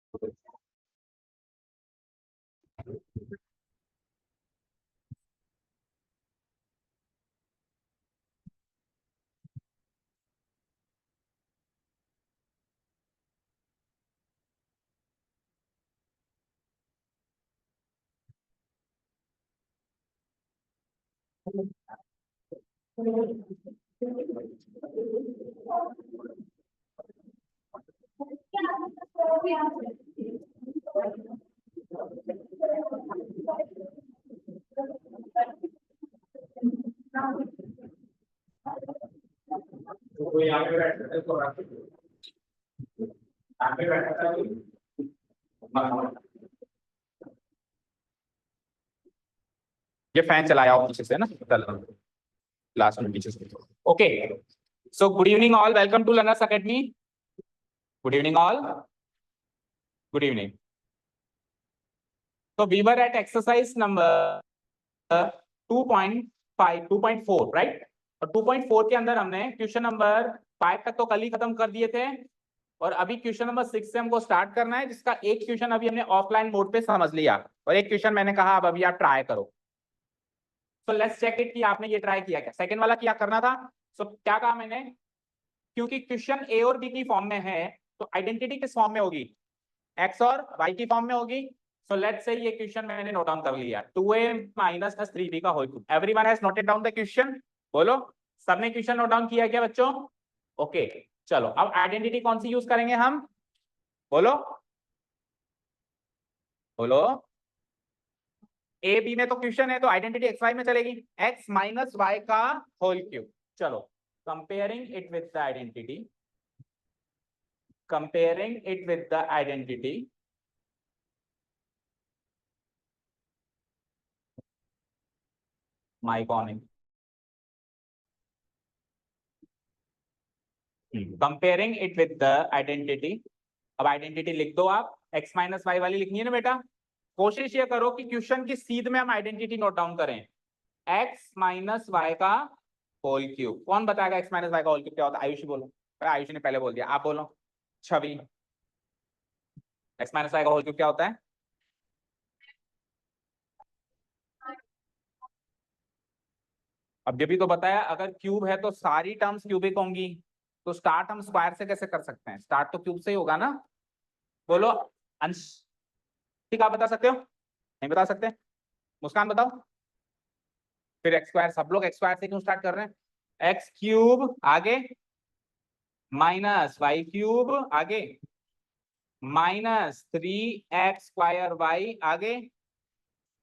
तो यहाँ पे बैठा है तो यहाँ पे बैठा है ये फैन चलाया हो पीछे से ना लास्ट में पीछे से okay so good evening all welcome to learners academy good evening all good evening तो we were at exercise number 2.5 2.4 right और 2.4 के अंदर हमने क्वेश्चन नंबर 5 तक तो कल ही खत्म कर दिए थे और अभी क्वेश्चन नंबर 6 से हमको स्टार्ट करना है जिसका एक क्वेश्चन अभी हमने ऑफलाइन मोड पे समझ लिया और एक क्वेश्चन मैंने कहा अब अभी आप ट्राई करो तो लेट्स चेक इट कि आपने ये ट्राई किया क्या सेकंड वाला क्या करना था सो क्या कहा मैंने क्योंकि क्वेश्चन ए और बी की फॉर्म में है तो आइडेंटिटी किस फॉर्म में होगी एक्स और वाई की फॉर्म में होगी सो लेट्स से ये क्वेश्चन मैंने नोट डाउन कर लिया 2a माइनस 3b का whole cube everyone has noted down the question बोलो सबने क्वेश्चन नोट डाउन किया क्या बच्चों ओके चलो अब आइडेंटिटी कौन सी यूज करेंगे हम बोलो बोलो ए बी में तो क्वेश्चन है तो आइडेंटिटी एक्स वाई में चलेगी एक्स माइनस वाई का होल क्यूब चलो comparing it with the identity comparing it with the identity my calling comparing it with the identity अब आइडेंटिटी लिख दो आप x माइनस वाई वाली लिखनी है ना बेटा कोशिश ये करो कि क्वेश्चन की सीध में हम आइडेंटिटी नोट डाउन करें x माइनस वाई का होल क्यूब कौन बताएगा x माइनस वाई का होल क्यूब क्या होता है आयुषी बोलो आयुषी ने पहले बोल दिया आप बोलो छवि x माइनस वाई का होल क्यूब क्या होता है अब ये भी तो बताया अगर क्यूब है तो सारी टर्म्स क्यूबिक होंगी तो स्टार्ट हम स्क्वायर से कैसे कर सकते हैं स्टार्ट तो क्यूब से ही होगा ना बोलो अंश ठीक आप बता सकते हो नहीं बता सकते मुस्कान बताओ फिर एक्स स्क्वायर सब लोग एक्स स्क्वायर से क्यों स्टार्ट कर रहे हैं एक्स क्यूब आगे माइनस वाई क्यूब आगे माइनस 3x स्क्वायर वाई आगे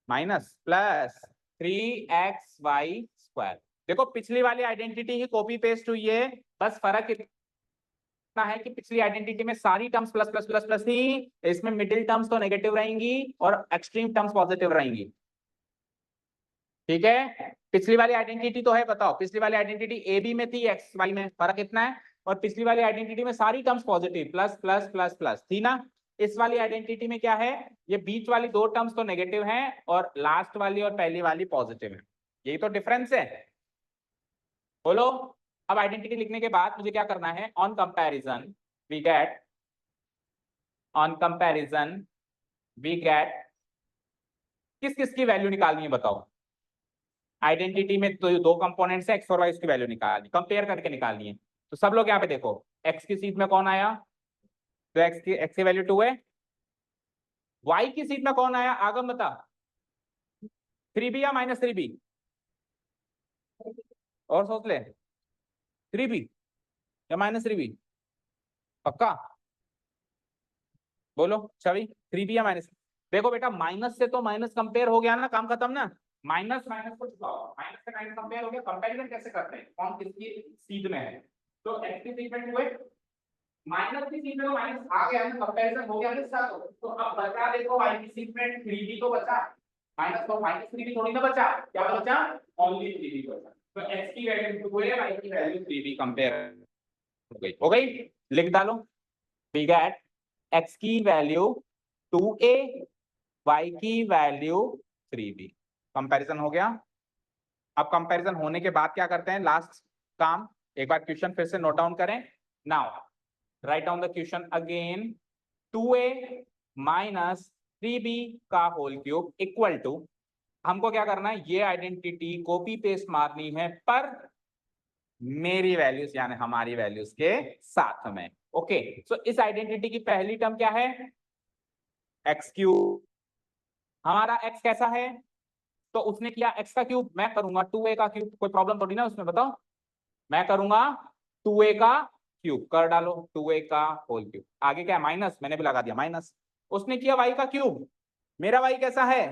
माइनस प्लस 3x वाई स्क्वायर देखो पिछली वाली आइडेंटिटी ही कॉपी पेस्ट हुई है बस फर्क इतना है कि पिछली आइडेंटिटी में सारी terms plus plus plus plus थी इसमें मिडिल टर्म्स तो नेगेटिव रहेंगी और एक्सट्रीम टर्म्स पॉजिटिव रहेंगी ठीक है पिछली वाली आइडेंटिटी तो है बताओ पिछली वाली आइडेंटिटी ए बी में थी एक्स वाई में फर्क इतना है और पिछली वाली आइडेंटिटी में सारी terms positive plus plus plus plus थी ना इस वाली आइडेंटिटी में क्या है ये बीच वाली दो टर्म्स तो नेगेटिव हैं और लास्ट वाली और पहली वाली पॉजिटिव है यही तो डिफरेंस है बोलो अब आइडेंटिटी लिखने के बाद मुझे क्या करना है ऑन कंपैरिजन वी गेट किस किस की वैल्यू निकालनी है बताओ आइडेंटिटी में तो दो कंपोनेंट्स है एक्स और वाई की वैल्यू निकालनी कंपेयर करके निकालनी है तो सब लोग यहाँ पे देखो एक्स की सीट में कौन आया तो एक्स की वैल्यू 2 है वाई की सीट में कौन आया आगम बता 3b या माइनस 3b और सोच ले 3b या माइनस 3b पक्का बोलो छवि 3b या माइनस देखो बेटा माइनस से तो माइनस कंपेयर हो गया ना काम खत्म ना माइनस माइनस को छुपाओ माइनस से माइनस कंपेयर हो गया कंपैरिजन कैसे करते हैं कौन किसकी सीध में है तो एक्स की सीध में 2 है माइनस की सीध में माइनस आ गया ना कंपैरिजन हो गया ना इसका तो अब बचा देखो वाई की सीध में 3b तो बचा माइनस तो माइनस 3b थोड़ी ना बचा क्या बचा ओनली 3b बचा तो x की वैल्यू 2 है y की वैल्यू 3b कंपेयर हो गई लिख डालो वी गेट x की वैल्यू 2a y की वैल्यू 3b कंपैरिजन हो गया अब कंपैरिजन होने के बाद क्या करते हैं लास्ट काम एक बार क्वेश्चन फिर से नोट डाउन करें now right down the question again 2a minus 3b का होल क्यूब इक्वल टू, हमको क्या करना है, ये आइडेंटिटी कॉपी पेस्ट मारनी है पर मेरी वैल्यूज यानी हमारी वैल्यूज के साथ में। ओके, सो इस आइडेंटिटी की पहली टर्म क्या है, एक्स क्यूब। हमारा एक्स कैसा है, तो उसने किया एक्स का क्यूब, मैं करूंगा 2a का क्यूब, कोई प्रॉब्लम थोड़ी ना उसमें, बताओ। मैं करूंगा 2a का क्यूब, कर डालो 2a का होल क्यूब, आगे क्या है माइनस, मैंने भी लगा दिया माइनस। उसने किया y का क्यूब, मेरा y कैसा है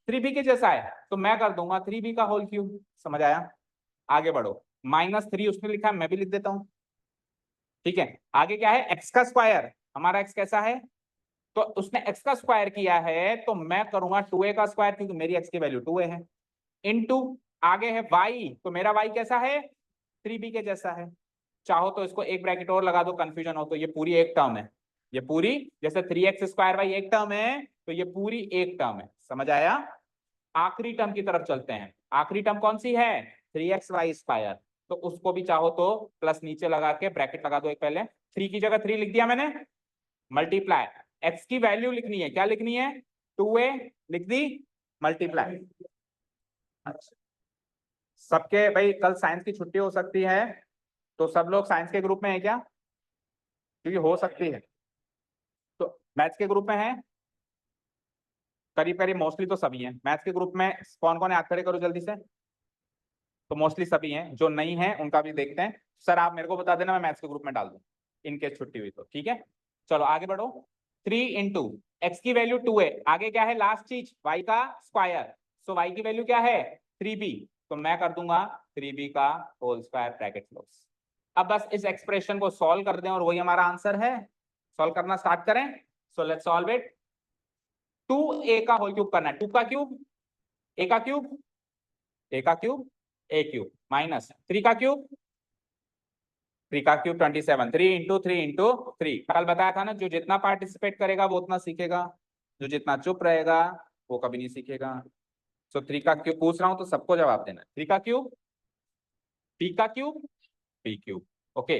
3b के जैसा है, तो मैं कर दूंगा 3b का होल क्यूब। समझ आया, आगे बढ़ो। -3 उसने लिखा है, मैं भी लिख देता हूं। ठीक है, आगे क्या है, x का स्क्वायर, हमारा x कैसा है, तो उसने x का स्क्वायर किया है, तो मैं करूंगा 2a का स्क्वायर, क्योंकि मेरी x की वैल्यू 2a है, इनटू आगे है y, तो मेरा y कैसा है 3b के जैसा है। चाहो तो इसको एक ब्रैकेट और लगा दो, कंफ्यूजन हो तो, ये पूरी एक टर्म है, ये पूरी, जैसे 3x स्क्वायर बाई एक टर्म है, तो ये पूरी एक टर्म है। समझ आया, आखिरी टर्म की तरफ चलते हैं। आखिरी टर्म कौन सी है, 3xy स्क्वायर, तो उसको भी चाहो तो प्लस नीचे लगा के ब्रैकेट लगा दो एक, पहले 3 की जगह 3 लिख दिया मैंने, मल्टीप्लाई, x की वैल्यू लिखनी है, क्या लिखनी है 2a लिख दी, मल्टीप्लाई। अच्छा, सबके भाई कल साइंस की छुट्टी हो सकती है, तो सब लोग साइंस के ग्रुप में है क्या, क्योंकि हो सकती है, तो मैथ्स के ग्रुप में है करीब करीब, मोस्टली तो सभी हैं। मैथ्स के ग्रुप में कौन कौन है, हाथ खड़े करो जल्दी से। तो मोस्टली सभी हैं, जो नहीं है उनका भी देखते हैं। सर आप मेरे को बता देना, मैं मैथ्स के ग्रुप में डाल दूं, इनकेस छुट्टी हुई तो। ठीक है, चलो आगे बढ़ो। 3 इंटू एक्स की वैल्यू 2a, आगे क्या है लास्ट चीज, y का स्क्वायर, सो y की वैल्यू क्या है 3b, तो मैं कर दूंगा 3b का होल स्क्वायर ब्रैकेट क्लोज। अब बस इस एक्सप्रेशन को सॉल्व कर दें और वही हमारा आंसर है। सॉल्व करना स्टार्ट करें, so let's solve it. 2a का होल क्यूब करना है, 2 का क्यूब, a का क्यूब, a का क्यूब, a क्यूब, माइनस 3 का क्यूब, 3 का क्यूब 27, 3 इंटू 3 इंटू 3। कल बताया था ना, जो जितना पार्टिसिपेट करेगा वो उतना सीखेगा, जो जितना चुप रहेगा वो कभी नहीं सीखेगा। सो 3 का क्यूब पूछ रहा हूं तो सबको जवाब देना, 3 का क्यूब, p का cube, p cube. Okay,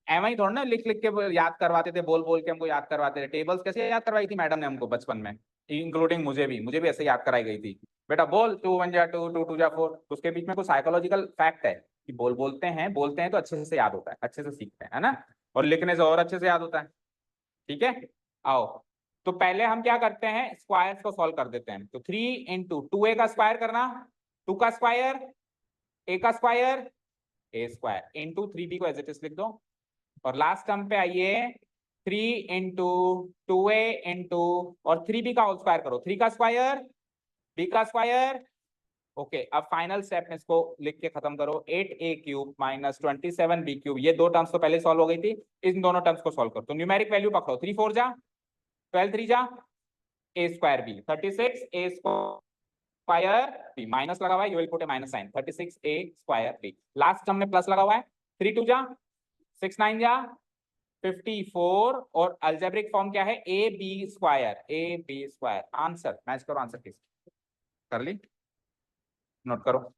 am I थोड़ा ना लिख लिख के याद करवाते थे, बोल बोल के हमको याद करवाते थे। टेबल्स कैसे याद करवाई थी मैडम ने हमको बचपन में, इंक्लूडिंग मुझे भी ऐसे याद कराई गई थी, बेटा बोल 2 1 जा 2 2 2 जा 4। उसके बीच में कुछ साइकोलॉजिकल फैक्ट है कि बोलते हैं तो अच्छे से याद होता है, अच्छे से सीखते हैं, है ना, और लिखने से और अच्छे से याद होता है। ठीक है, आओ, तो पहले हम क्या करते हैं, स्क्वायर्स को सॉल्व कर देते हैं। तो 3 इंटू 2a का स्क्वायर करना, 2 का स्क्वायर, a का square, a square into 3b को एज इट इज लिख दो। और लास्ट टर्म पे आइए, 3 इंटू 2a इंटू और 3b का होल स्क्वायर करो, 3 का स्क्वायर, b का स्क्वायर। ओके, अब फाइनल स्टेप में इसको लिख के खत्म करो, 8a cube minus 27b cube. ये दो टर्म्स तो पहले सॉल्व हो गई थी, इन दोनों टर्म्स को सॉल्व करो। तो न्यूमेरिक वैल्यू पकड़ो, 3 4 जा 12, 3 जा a square b 36, a square b, minus लगा हुआ है, you will put a minus sign, 36a square b। Last term में प्लस लगा हुआ है, 3 2 जा 6 9 जा 54, और अल्जेब्रिक फॉर्म क्या है, a B square. Answer match करो, आंसर किस कर ली, नोट करो।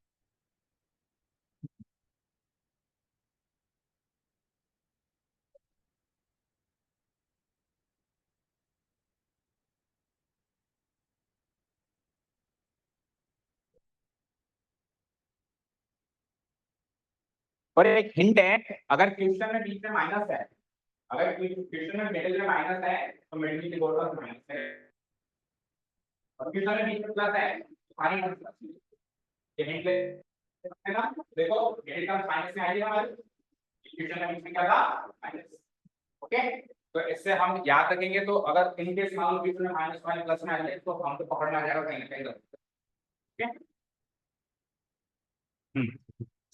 और एक हिंट है, अगर क्वेश्चन में बीच में माइनस है, अगर क्वेश्चन में मिडिल में माइनस है तो मिडिल की बोर्ड पर माइनस है, और क्वेश्चन में बीच में प्लस है तो सारी प्लस है। ये हिंट है ना, देखो मिडिल का माइनस में आएगा हमारे, क्वेश्चन में बीच में क्या था माइनस। ओके, तो इससे हम याद रखेंगे, तो अगर इन केस मान लो बीच में माइनस वाले प्लस में आ जाए तो हमको पकड़ में आ जाएगा कहीं ना कहीं। ओके,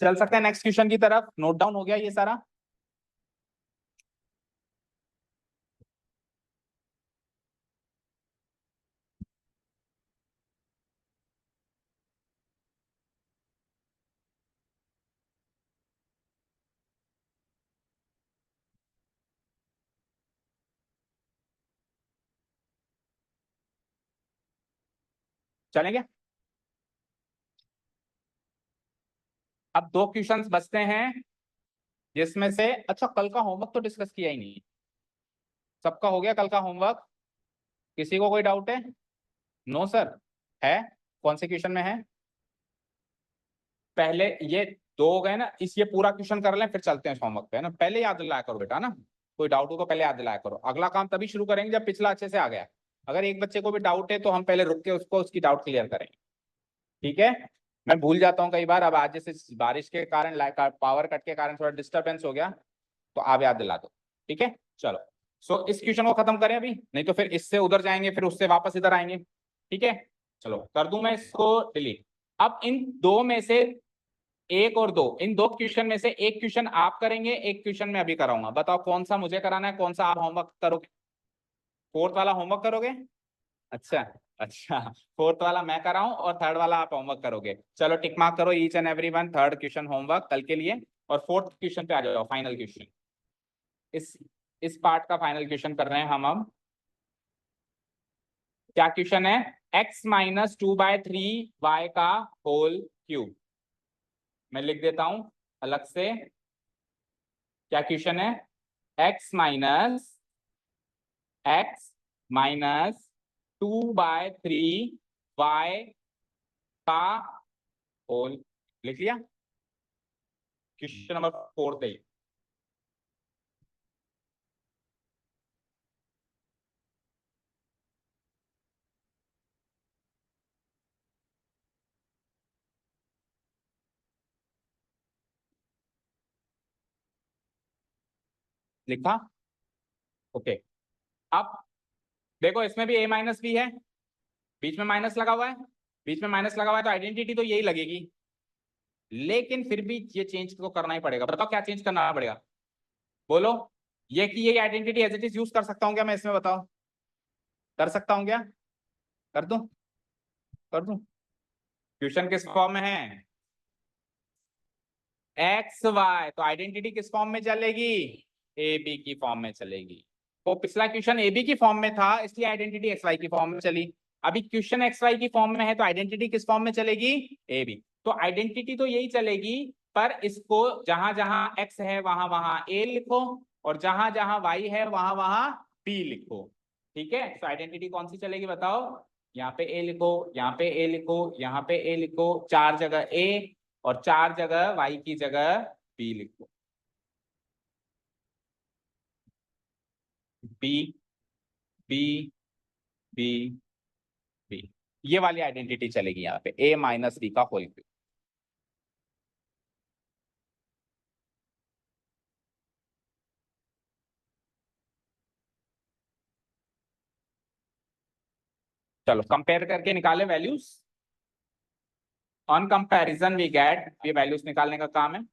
चल सकते हैं नेक्स्ट क्वेश्चन की तरफ। नोट डाउन हो गया ये सारा, चलेंगे। अब दो क्वेश्चंस बचते हैं, जिसमें से अच्छा कल का होमवर्क तो डिस्कस किया ही नहीं, सबका हो गया कल का होमवर्क, किसी को कोई डाउट है? नो सर, है? कौन से क्वेश्चन में है? पहले ये दो हो गए ना, इस ये पूरा क्वेश्चन कर लें फिर चलते हैं होमवर्क पे, है ना? पहले याद दिलाया करो बेटा ना, कोई डाउट हो तो पहले याद दिलाया करो। अगला काम तभी शुरू करेंगे जब पिछला अच्छे से आ गया। अगर एक बच्चे को भी डाउट है तो हम पहले रुक के उसको उसकी डाउट क्लियर करेंगे, ठीक है? मैं भूल जाता हूँ कई बार, अब आज जैसे बारिश के कारण पावर कट के कारण थोड़ा डिस्टर्बेंस हो गया, तो आप याद दिला दो, ठीक है? चलो, सो इस क्वेश्चन को खत्म करें अभी, नहीं तो फिर इससे उधर जाएंगे फिर उससे वापस इधर आएंगे, ठीक है? चलो कर दूं मैं इसको डिलीट। अब इन दो में से एक और दो, इन दो क्वेश्चन में से एक क्वेश्चन आप करेंगे, एक क्वेश्चन मैं अभी कराऊंगा। बताओ कौन सा मुझे कराना है, कौन सा आप होमवर्क करोगे? फोर्थ वाला होमवर्क करोगे? अच्छा, अच्छा, फोर्थ वाला मैं कराऊं और थर्ड वाला आप होमवर्क करोगे। चलो टिक मार्क करो each and everyone, third question homework कल के लिए। और फोर्थ क्वेश्चन पे आ जाओ, फाइनल क्वेश्चन। इस पार्ट का फाइनल क्वेश्चन कर रहे हैं हम अब। क्या क्वेश्चन है? x माइनस 2/3 y का होल क्यूब। मैं लिख देता हूं अलग से, क्या क्वेश्चन है? x माइनस 2/3 y का होल। लिख लिया? क्वेश्चन नंबर 4 पे लिखा? ओके, अब देखो इसमें भी a माइनस बी है, बीच में माइनस लगा हुआ है, बीच में माइनस लगा हुआ है तो आइडेंटिटी तो यही लगेगी, लेकिन फिर भी ये चेंज तो करना ही पड़ेगा। बताओ क्या चेंज करना पड़ेगा? बोलो। ये कि ये identity as it is use कर सकता हूँ क्या मैं इसमें? बताओ, कर सकता हूँ क्या? कर दूं? कर दूं? क्वेश्चन किस फॉर्म में है? एक्स वाई, तो आइडेंटिटी किस फॉर्म में चलेगी? ए बी की फॉर्म में चलेगी। तो पिछला क्वेश्चन ए बी की फॉर्म में था इसलिए आइडेंटिटी एक्स वाई की फॉर्म में चली। अभी क्वेश्चन एक्स वाई की फॉर्म में है तो आइडेंटिटी किस फॉर्म में चलेगी? A B. तो आइडेंटिटी तो यही चलेगी, पर इसको जहां जहां एक्स है वहां वहां ए लिखो, और जहां जहां वाई है वहां वहां बी लिखो, ठीक है? तो आइडेंटिटी कौन सी चलेगी बताओ? यहाँ पे ए लिखो, यहाँ पे ए लिखो, यहाँ पे ए लिखो, चार जगह ए और चार जगह वाई की जगह बी लिखो। बी बी बी बी, ये वाली आइडेंटिटी चलेगी यहाँ पे, ए माइनस बी का होल क्यूब। चलो कंपेयर करके निकाले values. On comparison we get, ये वैल्यूज निकालने का काम है।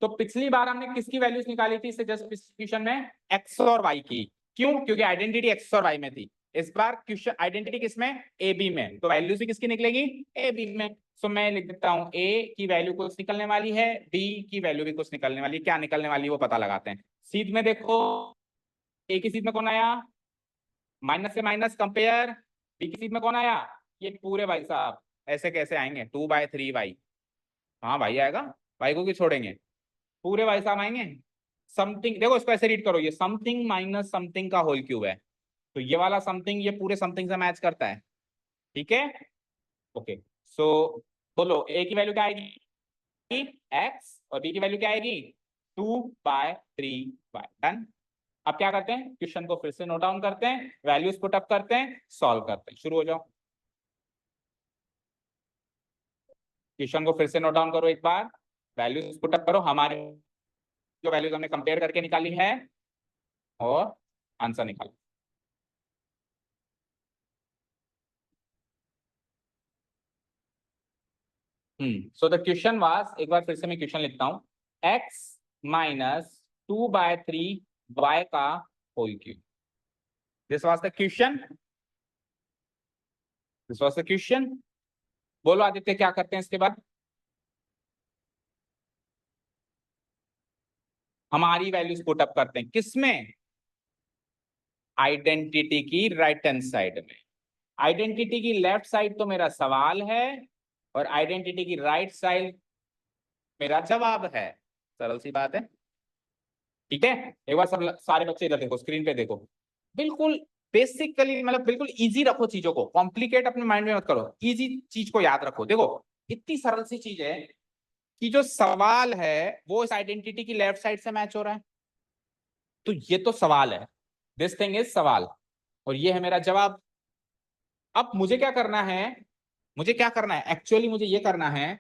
तो पिछली बार हमने किसकी वैल्यूज निकाली थी इससे जस्ट क्वेश्चन में? एक्स और वाई की। क्यों? क्योंकि आइडेंटिटी एक्स और वाई में थी। इस बार क्वेश्चन आइडेंटिटी किसमें? ए बी में, तो वैल्यूज भी किसकी निकलेगी? ए बी में। सो मैं लिख देता हूँ ए की वैल्यू कुछ निकलने वाली है, बी की वैल्यू भी कुछ निकलने वाली है। क्या निकलने वाली है वो पता लगाते हैं। सीध में देखो, ए की सीध में कौन आया? माइनस से माइनस कंपेयर। बी की सीध में कौन आया? ये पूरे भाई साहब, ऐसे कैसे आएंगे? 2/3 वाई, हाँ भाई आएगा, भाई को क्यों छोड़ेंगे? पूरे भाई साहब आएंगे। समथिंग, देखो इसको ऐसे रीड करो, ये समथिंग माइनस समथिंग का होल क्यूब है, तो ये वाला समथिंग ये पूरे समथिंग से मैच करता है, ठीक है? ओके, सो बोलो ए की वैल्यू क्या आएगी? एक्स, और बी की वैल्यू क्या आएगी? 2/3 वाई। डन। अब क्या करते हैं? क्वेश्चन को फिर से नोट डाउन करते हैं, वैल्यूज पुट अप करते हैं, सॉल्व करते हैं। शुरू हो जाओ। क्वेश्चन को फिर से नोट डाउन करो एक बार, वैल्यूज पुट अप करो, हमारे जो वैल्यूज हमने कंपेयर करके निकाली है, और आंसर निकालो। सो द क्वेश्चन वाज, एक बार फिर से मैं क्वेश्चन लिखता हूं, x माइनस 2/3 y का whole cube. This was the question, this was the question. बोलो आदित्य क्या करते हैं इसके बाद? हमारी वैल्यूज पुट अप करते हैं, किसमें? आइडेंटिटी की राइट हैंड साइड में। आइडेंटिटी की लेफ्ट साइड तो मेरा सवाल है, और आइडेंटिटी की राइट साइड मेरा जवाब है। सरल सी बात है, ठीक है? एक बार सब सारे बच्चे इधर देखो, स्क्रीन पे देखो, बिल्कुल बेसिकली मतलब बिल्कुल इजी रखो चीजों को, कॉम्प्लिकेट अपने माइंड में मत करो, इजी चीज को याद रखो। देखो इतनी सरल सी चीज है कि जो सवाल है वो इस आइडेंटिटी की लेफ्ट साइड से मैच हो रहा है, तो ये तो सवाल है, दिस थिंग इज सवाल, और ये है मेरा जवाब। अब मुझे क्या करना है, मुझे क्या करना है एक्चुअली, मुझे ये करना है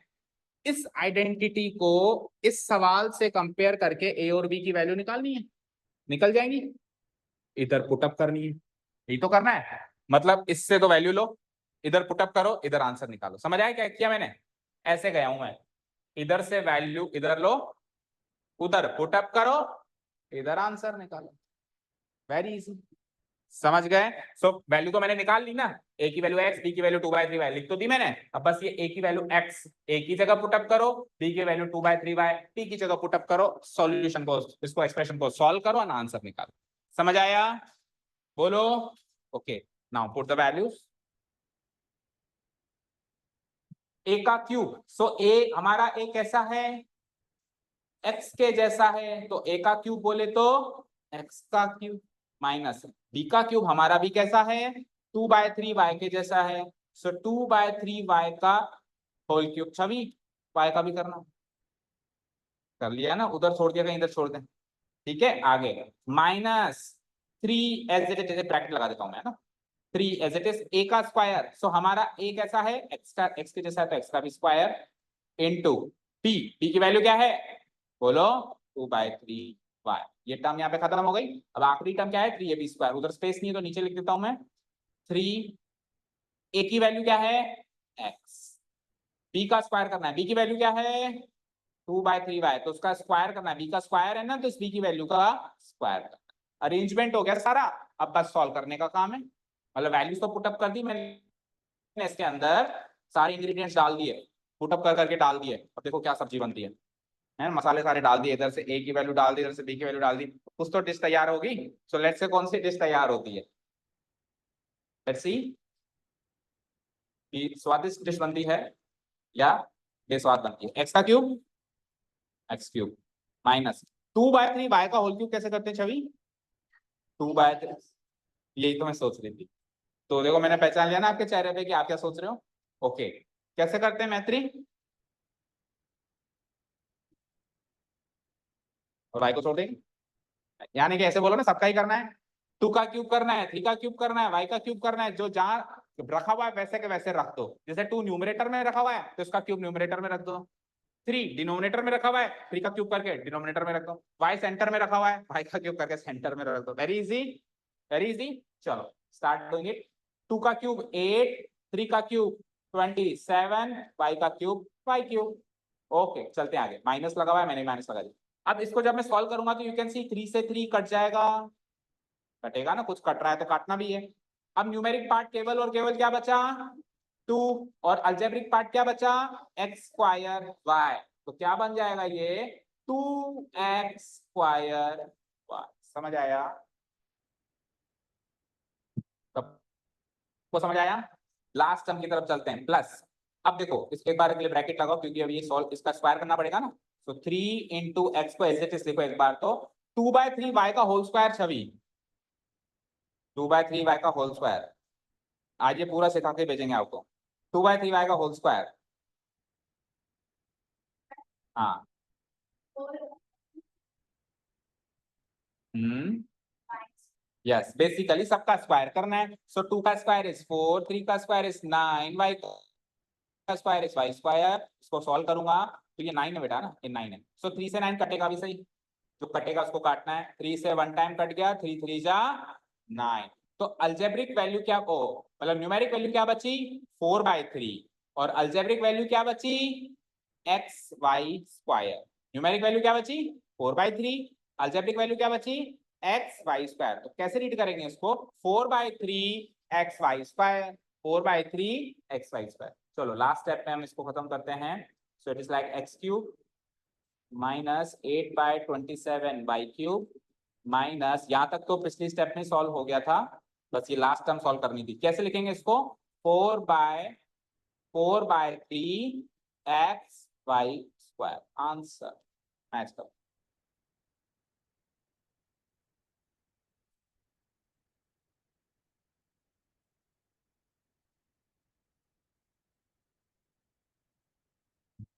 इस आइडेंटिटी को इस सवाल से कंपेयर करके ए और बी की वैल्यू निकालनी है, निकल जाएंगी, इधर पुटअप करनी है, यही तो करना है। मतलब इससे तो वैल्यू लो, इधर पुटअप करो, इधर आंसर निकालो। समझ आया क्या किया मैंने? ऐसे गया हूं मैं, इधर से वैल्यू इधर लो, उधर पुटअप करो, इधर आंसर निकालो, वेरी इजी। समझ गए? सो वैल्यू तो मैंने निकाल ली ना, ए की वैल्यू एक्स, बी की वैल्यू 2/3 लिख तो दी मैंने। अब बस ये ए की वैल्यू एक्स ए की जगह पुटअप करो, बी की वैल्यू 2/3 टी की जगह पुटअप करो, सॉल्यूशन को, इसको एक्सप्रेशन को सॉल्व करो और आंसर निकालो। समझ आया? बोलो। Okay, now put the values. A का क्यूब, सो ए हमारा ए कैसा है, एक्स के जैसा है, तो ए का क्यूब बोले तो एक्स का क्यूब, माइनस बी का क्यूब हमारा भी कैसा है, 2/3 के जैसा है, सो 2/3 का होल क्यूब। छवि y का भी करना, कर लिया ना, उधर छोड़ दिया कहीं इधर छोड़ दें। ठीक है, आगे -3 एज इट इज, ब्रैकेट लगा देता हूं मैं ना, 3 एज इट इज ए का स्क्वायर, सो हमारा ए कैसा है, एक्स का, एक्स के जैसा है तो एक्स का भी स्क्वायर, इनटू पी, पी की वैल्यू क्या है बोलो, 2/3 ये टर्म यहाँ पे खत्म हो गई। अब आखिरी टर्म क्या है, 3ab स्क्वायर, उधर स्पेस नहीं है तो नीचे लिख देता हूं मैं, 3 ए की वैल्यू क्या है एक्स, बी का स्क्वायर करना है, बी की वैल्यू क्या है 2/3 तो उसका स्क्वायर करना है, बी का स्क्वायर है ना, तो इस बी की वैल्यू का स्क्वायर करना है। अरेंजमेंट हो गया सारा, अब बस सॉल्व करने का काम है। मतलब वैल्यूज तो पुटअप कर दी मैंने इसके अंदर, सारे इंग्रेडिएंट्स डाल दिए, पुटअप कर करके डाल दिए, अब देखो क्या सब्जी बनती है, मसाले सारे डाल दिए, इधर से ए की वैल्यू डाल दी, इधर से बी की वैल्यू डाल दी, कुछ तो डिश तैयार होगी। सो लेट्स से कौन सी डिश तैयार होती है, लेट्स सी कि स्वादिष्ट डिश बनती है या बेस्वाद बनती है। एक्स का cube, x cube minus 2/3 y का होल क्यूब कैसे करते हैं छवि, 2/3, यही तो मैं सोच रही थी। तो देखो मैंने पहचान लिया ना आपके चेहरे पे कि आप क्या सोच रहे हो। ओके, कैसे करते हैं मैत्री, और वाई को छोड़ देंगे, यानी कि ऐसे बोलो ना, सबका ही करना है, 2 का क्यूब करना है, 3 का क्यूब करना है, वाई का क्यूब करना है, जो जहां रखा हुआ है वैसे के वैसे रख दो। जैसे 2 न्यूमरेटर में रखा हुआ है तो इसका क्यूब न्यूमरेटर में रख दो, 3 डिनोमिनेटर में रखा हुआ है, 3 का क्यूब करके डिनोमिनेटर में रख दो, वाई सेंटर में रखा हुआ है, वाई का क्यूब करके सेंटर में रख दो। Very easy, very easy. चलो स्टार्ट डूइंग इट। 2 का क्यूब 8, 3 का क्यूब 27, वाई का क्यूब वाई क्यूब। ओके चलते हैं आगे, माइनस लगा हुआ है, मैंने माइनस लगा दिया। अब इसको जब मैं सॉल्व करूंगा तो यू कैन सी 3 से 3 कट जाएगा, कटेगा ना, कुछ कट रहा है तो काटना भी है। अब न्यूमेरिक पार्ट केवल और केवल क्या बचा 2, और अल्जेब्रिक पार्ट क्या बचा एक्स स्क्वायर वाई, तो क्या बन जाएगा ये 2x² वाई। समझ आया? को समझ आया? लास्ट टर्म की तरफ चलते हैं, प्लस अब देखो इसके एक बार के लिए ब्रैकेट लगाओ क्योंकि अब ये सॉल्व, इसका स्क्वायर करना पड़ेगा ना, तो 3 × x को एज इट इज लिखो एक बार, तो 2/3 y का होल स्क्वायर छवि, 2/3 y का होल स्क्वायर, आज ये पूरा सिखा के भेजेंगे आपको, 2/3 y का होल स्क्वायर। हाँ, हम्म, यस, बेसिकली सबका स्क्वायर करना है। सो 2 का स्क्वायर इज 4, 3 का स्क्वायर इज 9, y का स्क्वायर इज y स्क्वायर। इसको सॉल्व करूंगा तो ये 9 है बेटा ना, ये 9 है। सो 3 से 9 कटेगा भी सही, जो कटेगा उसको काटना है, 3 से 1 टाइम कट गया, 3 3 जा 9। तो अल्जेब्रिक वैल्यू क्या, ओ मतलब न्यूमेरिक वैल्यू क्या बची 4/3, और अल्जेब्रिक वैल्यू क्या बची x y square. Numeric value क्या बची 4/3, अल्जेब्रिक वैल्यू क्या बची एक्स वाई स्क्वायर। तो कैसे रीड करेंगे इसको, 4/3 x y², 4/3 x y²। चलो लास्ट स्टेप में हम इसको खत्म करते हैं। So it is like x³ -8/27 y³ minus, यहां तक तो पिछली स्टेप में सॉल्व हो गया था, बस ये लास्ट टर्म सॉल्व करनी थी। कैसे लिखेंगे इसको, 4/3 x y²। आंसर मैच करो।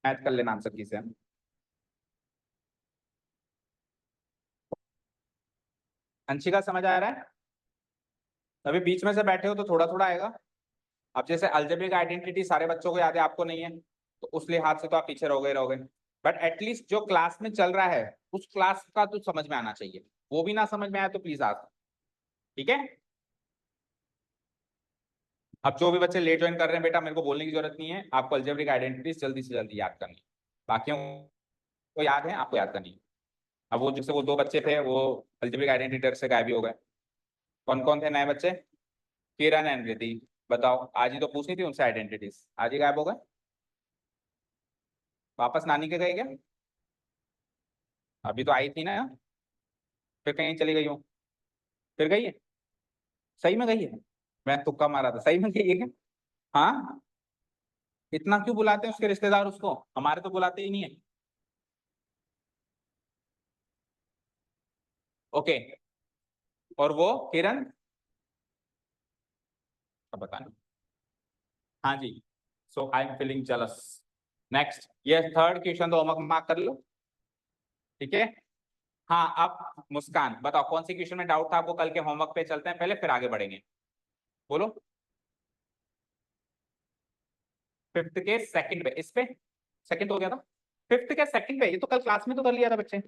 मैच कर लेना आंसर की से। अंशिका समझ आ रहा है? अभी बीच में से बैठे हो तो थोड़ा थोड़ा आएगा। अब जैसे अलजेब्रिक आइडेंटिटी सारे बच्चों को याद है, आपको नहीं है, तो उस लिहाज से तो आप पीछे रहोगे। बट एटलीस्ट जो क्लास में चल रहा है उस क्लास का तो समझ में आना चाहिए। वो भी ना समझ में आया तो प्लीज आस्क। ठीक है। अब जो भी बच्चे लेट ज्वाइन कर रहे हैं बेटा, मेरे को बोलने की जरूरत नहीं है, आपको अलजेब्रिक आइडेंटिटीज जल्दी से जल्दी याद करनी है। बाकियों को याद है, आपको याद करनी है। अब वो जैसे वो दो बच्चे थे वो अलजेब्रिक आइडेंटिटी से गायब ही हो गए। कौन कौन थे नए बच्चे? किरण एंड रिद्धि। बताओ, आज ही तो पूछनी थी उनसे आइडेंटिटीज, आज ही गायब हो गए। वापस नानी के गए क्या? अभी तो आई थी ना। फिर कहीं चली गई हो? फिर गई है? सही में गई है? मैं तुक्का मारा था, सही में गई है क्या? हाँ। इतना क्यों बुलाते हैं उसके रिश्तेदार उसको, हमारे तो बुलाते ही नहीं है। ओके। और वो किरण? अब बता नहीं। हाँ जी। So I am feeling jealous. Next, ये थर्ड क्वेश्चन तो होमवर्क मार्क कर लो। ठीक है। हाँ, अब मुस्कान बताओ कौन सी क्वेश्चन में डाउट था आपको, कल के होमवर्क पे चलते हैं पहले, फिर आगे बढ़ेंगे। बोलो। फिफ्थ के सेकंड पे, इस पे सेकंड हो गया था। फिफ्थ के सेकंड पे, ये तो कल क्लास में तो कर लिया था बच्चे।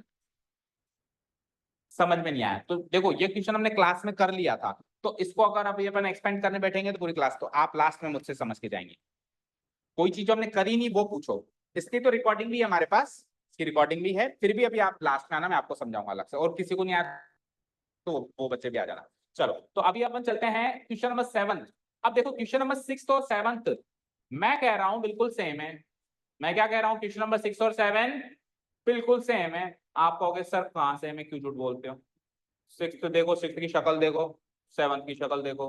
समझ में नहीं आया तो देखो, ये क्वेश्चन हमने क्लास में कर लिया था, तो इसको अगर आप ये अपन एक्सपेंड करने बैठेंगे तो पूरी क्लास तो आप लास्ट में मुझसे समझ के जाएंगे। कोई चीज जो हमने करी नहीं वो पूछो। इसकी तो रिकॉर्डिंग भी है हमारे पास, इसकी रिकॉर्डिंग भी है, फिर भी अभी आप लास्ट में आना, मैं आपको समझाऊंगा अलग से, और किसी को नहीं आया तो वो बच्चे भी आ जाना। चलो, तो अभी अपन चलते हैं क्वेश्चन नंबर 7। अब देखो क्वेश्चन नंबर 6 और 7 मैं कह रहा हूं बिल्कुल सेम है। मैं क्या कह रहा हूं, क्वेश्चन नंबर 6 और 7 बिल्कुल सेम है। आप कहोगे सर कहां से है, क्यों झूठ बोलते हो? सिक्स देखो, सिक्स की शक्ल देखो, सेवन की शक्ल देखो,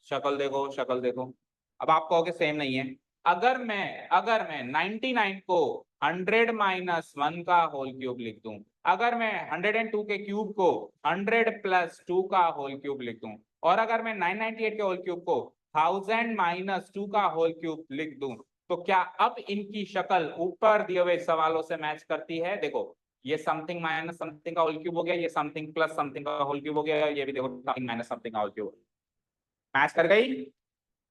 शक्ल देखो, शक्ल देखो। अब आप कहोगे सेम नहीं है। अगर मैं 99 को 100 माइनस 1 का होल क्यूब लिख दूं, अगर मैं 102 के क्यूब को 100 प्लस 2 का होल क्यूब लिख दूं, और अगर मैं 998 के होल क्यूब को 1000 माइनस 2 का होल क्यूब लिख दूं, तो क्या अब इनकी शक्ल ऊपर दिए हुए सवालों से मैच करती है? देखो, ये समथिंग माइनस समथिंग का होल क्यूब हो गया, ये समथिंग प्लस समथिंग का होल क्यूब हो गया, ये भी देखो समथिंग माइनस समथिंग का होल क्यूब। मैच कर गई?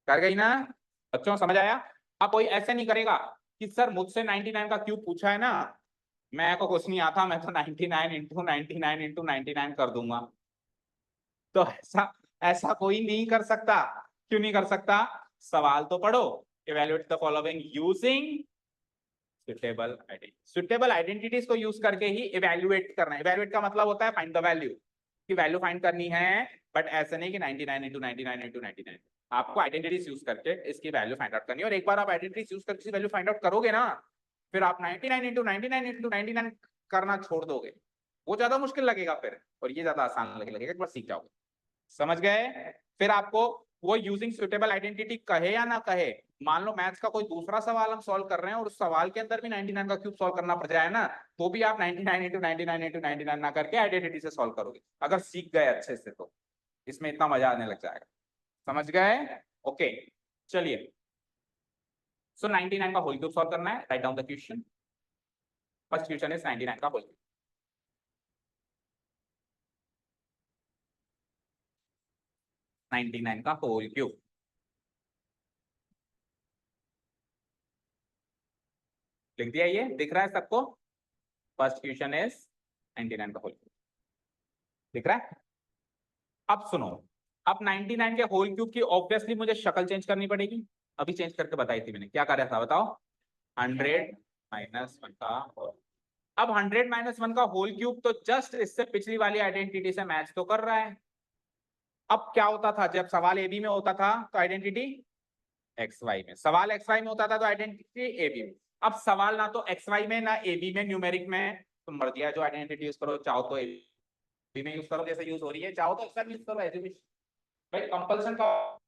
कर गई ना? बच्चों समझ आया? अब कोई ऐसे नहीं करेगा कि सर मुझसे 99 का क्यूब पूछा है ना, मैं को कुछ नहीं आता, मैं तो 99 इंटू 99 इंटू 99 कर दूंगा। तो ऐसा ऐसा कोई नहीं कर सकता। क्यों नहीं कर सकता? सवाल तो पढ़ो। Evaluate the following using suitable identities को यूज करके ही इवेल्युएट करना है। इवेल्युएट का मतलब होता है फाइंड द वैल्यू, की वैल्यू फाइंड करनी है। बट ऐसे नहीं कि 99 इंटू 99 इंटू 99। आपको आइडेंटिटीज यूज करके इसकी वैल्यू फाइंड आउट करनी है, और एक बार आप आइडेंटिटीज यूज करके वैल्यू फाइंड आउट करोगे ना, फिर आप 99 इंटू 99 इंटू 99 करना छोड़ दोगे। वो ज्यादा मुश्किल लगेगा फिर, और ये ज्यादा आसान लगेगा, एक बार सीख जाओगे। समझ गए? फिर आपको वो यूजिंग सुटेबल आइडेंटिटी कहे या ना कहे, मान लो मैथ्स का कोई दूसरा सवाल हम सॉल्व कर रहे हैं और उस सवाल के अंदर भी 99 का क्यूब सॉल्व करना पड़ जाए ना, तो भी आप 99 इंटू 99 इंटू 99 ना करके आइडेंटिटी से सॉल्व करोगे, अगर सीख गए अच्छे से तो। इसमें इतना मजा आने लग जाएगा। समझ गए? ओके। चलिए, सो 99 का होल क्यूब सॉल्व करना है। Right down the question. First question is 99 का होल क्यूब। 99 का होल क्यूब लिख दिया, ये दिख रहा है सबको? फर्स्ट क्वेश्चन इज 99 का होल क्यूब, दिख रहा है? अब सुनो, अब 99 के होल क्यूब की ऑब्वियसली मुझे शक्ल चेंज करनी पड़ेगी। अभी चेंज करके बताई थी मैंने, क्या कर रहा था बताओ? 100 माइनस 1 का होल। अब 100 माइनस 1 का होल क्यूब तो जस्ट इससे पिछली वाली आइडेंटिटी से मैच तो कर रहा है। अब क्या होता था जब सवाल ए बी में होता था तो आइडेंटिटी एक्स वाई में, सवाल एक्स वाई में होता था तो आइडेंटिटी ए बी में। अब सवाल ना तो एक्स वाई में ना ए बी में न्यूमेरिक में, तो मर्जी है जो आइडेंटिटी यूज करो, चाहो तो ए बी में यूज करो जैसे यूज हो रही है, चाहो तो एक्स वाई में यूज करो, ऐसे भी भाई कंपल्सन का।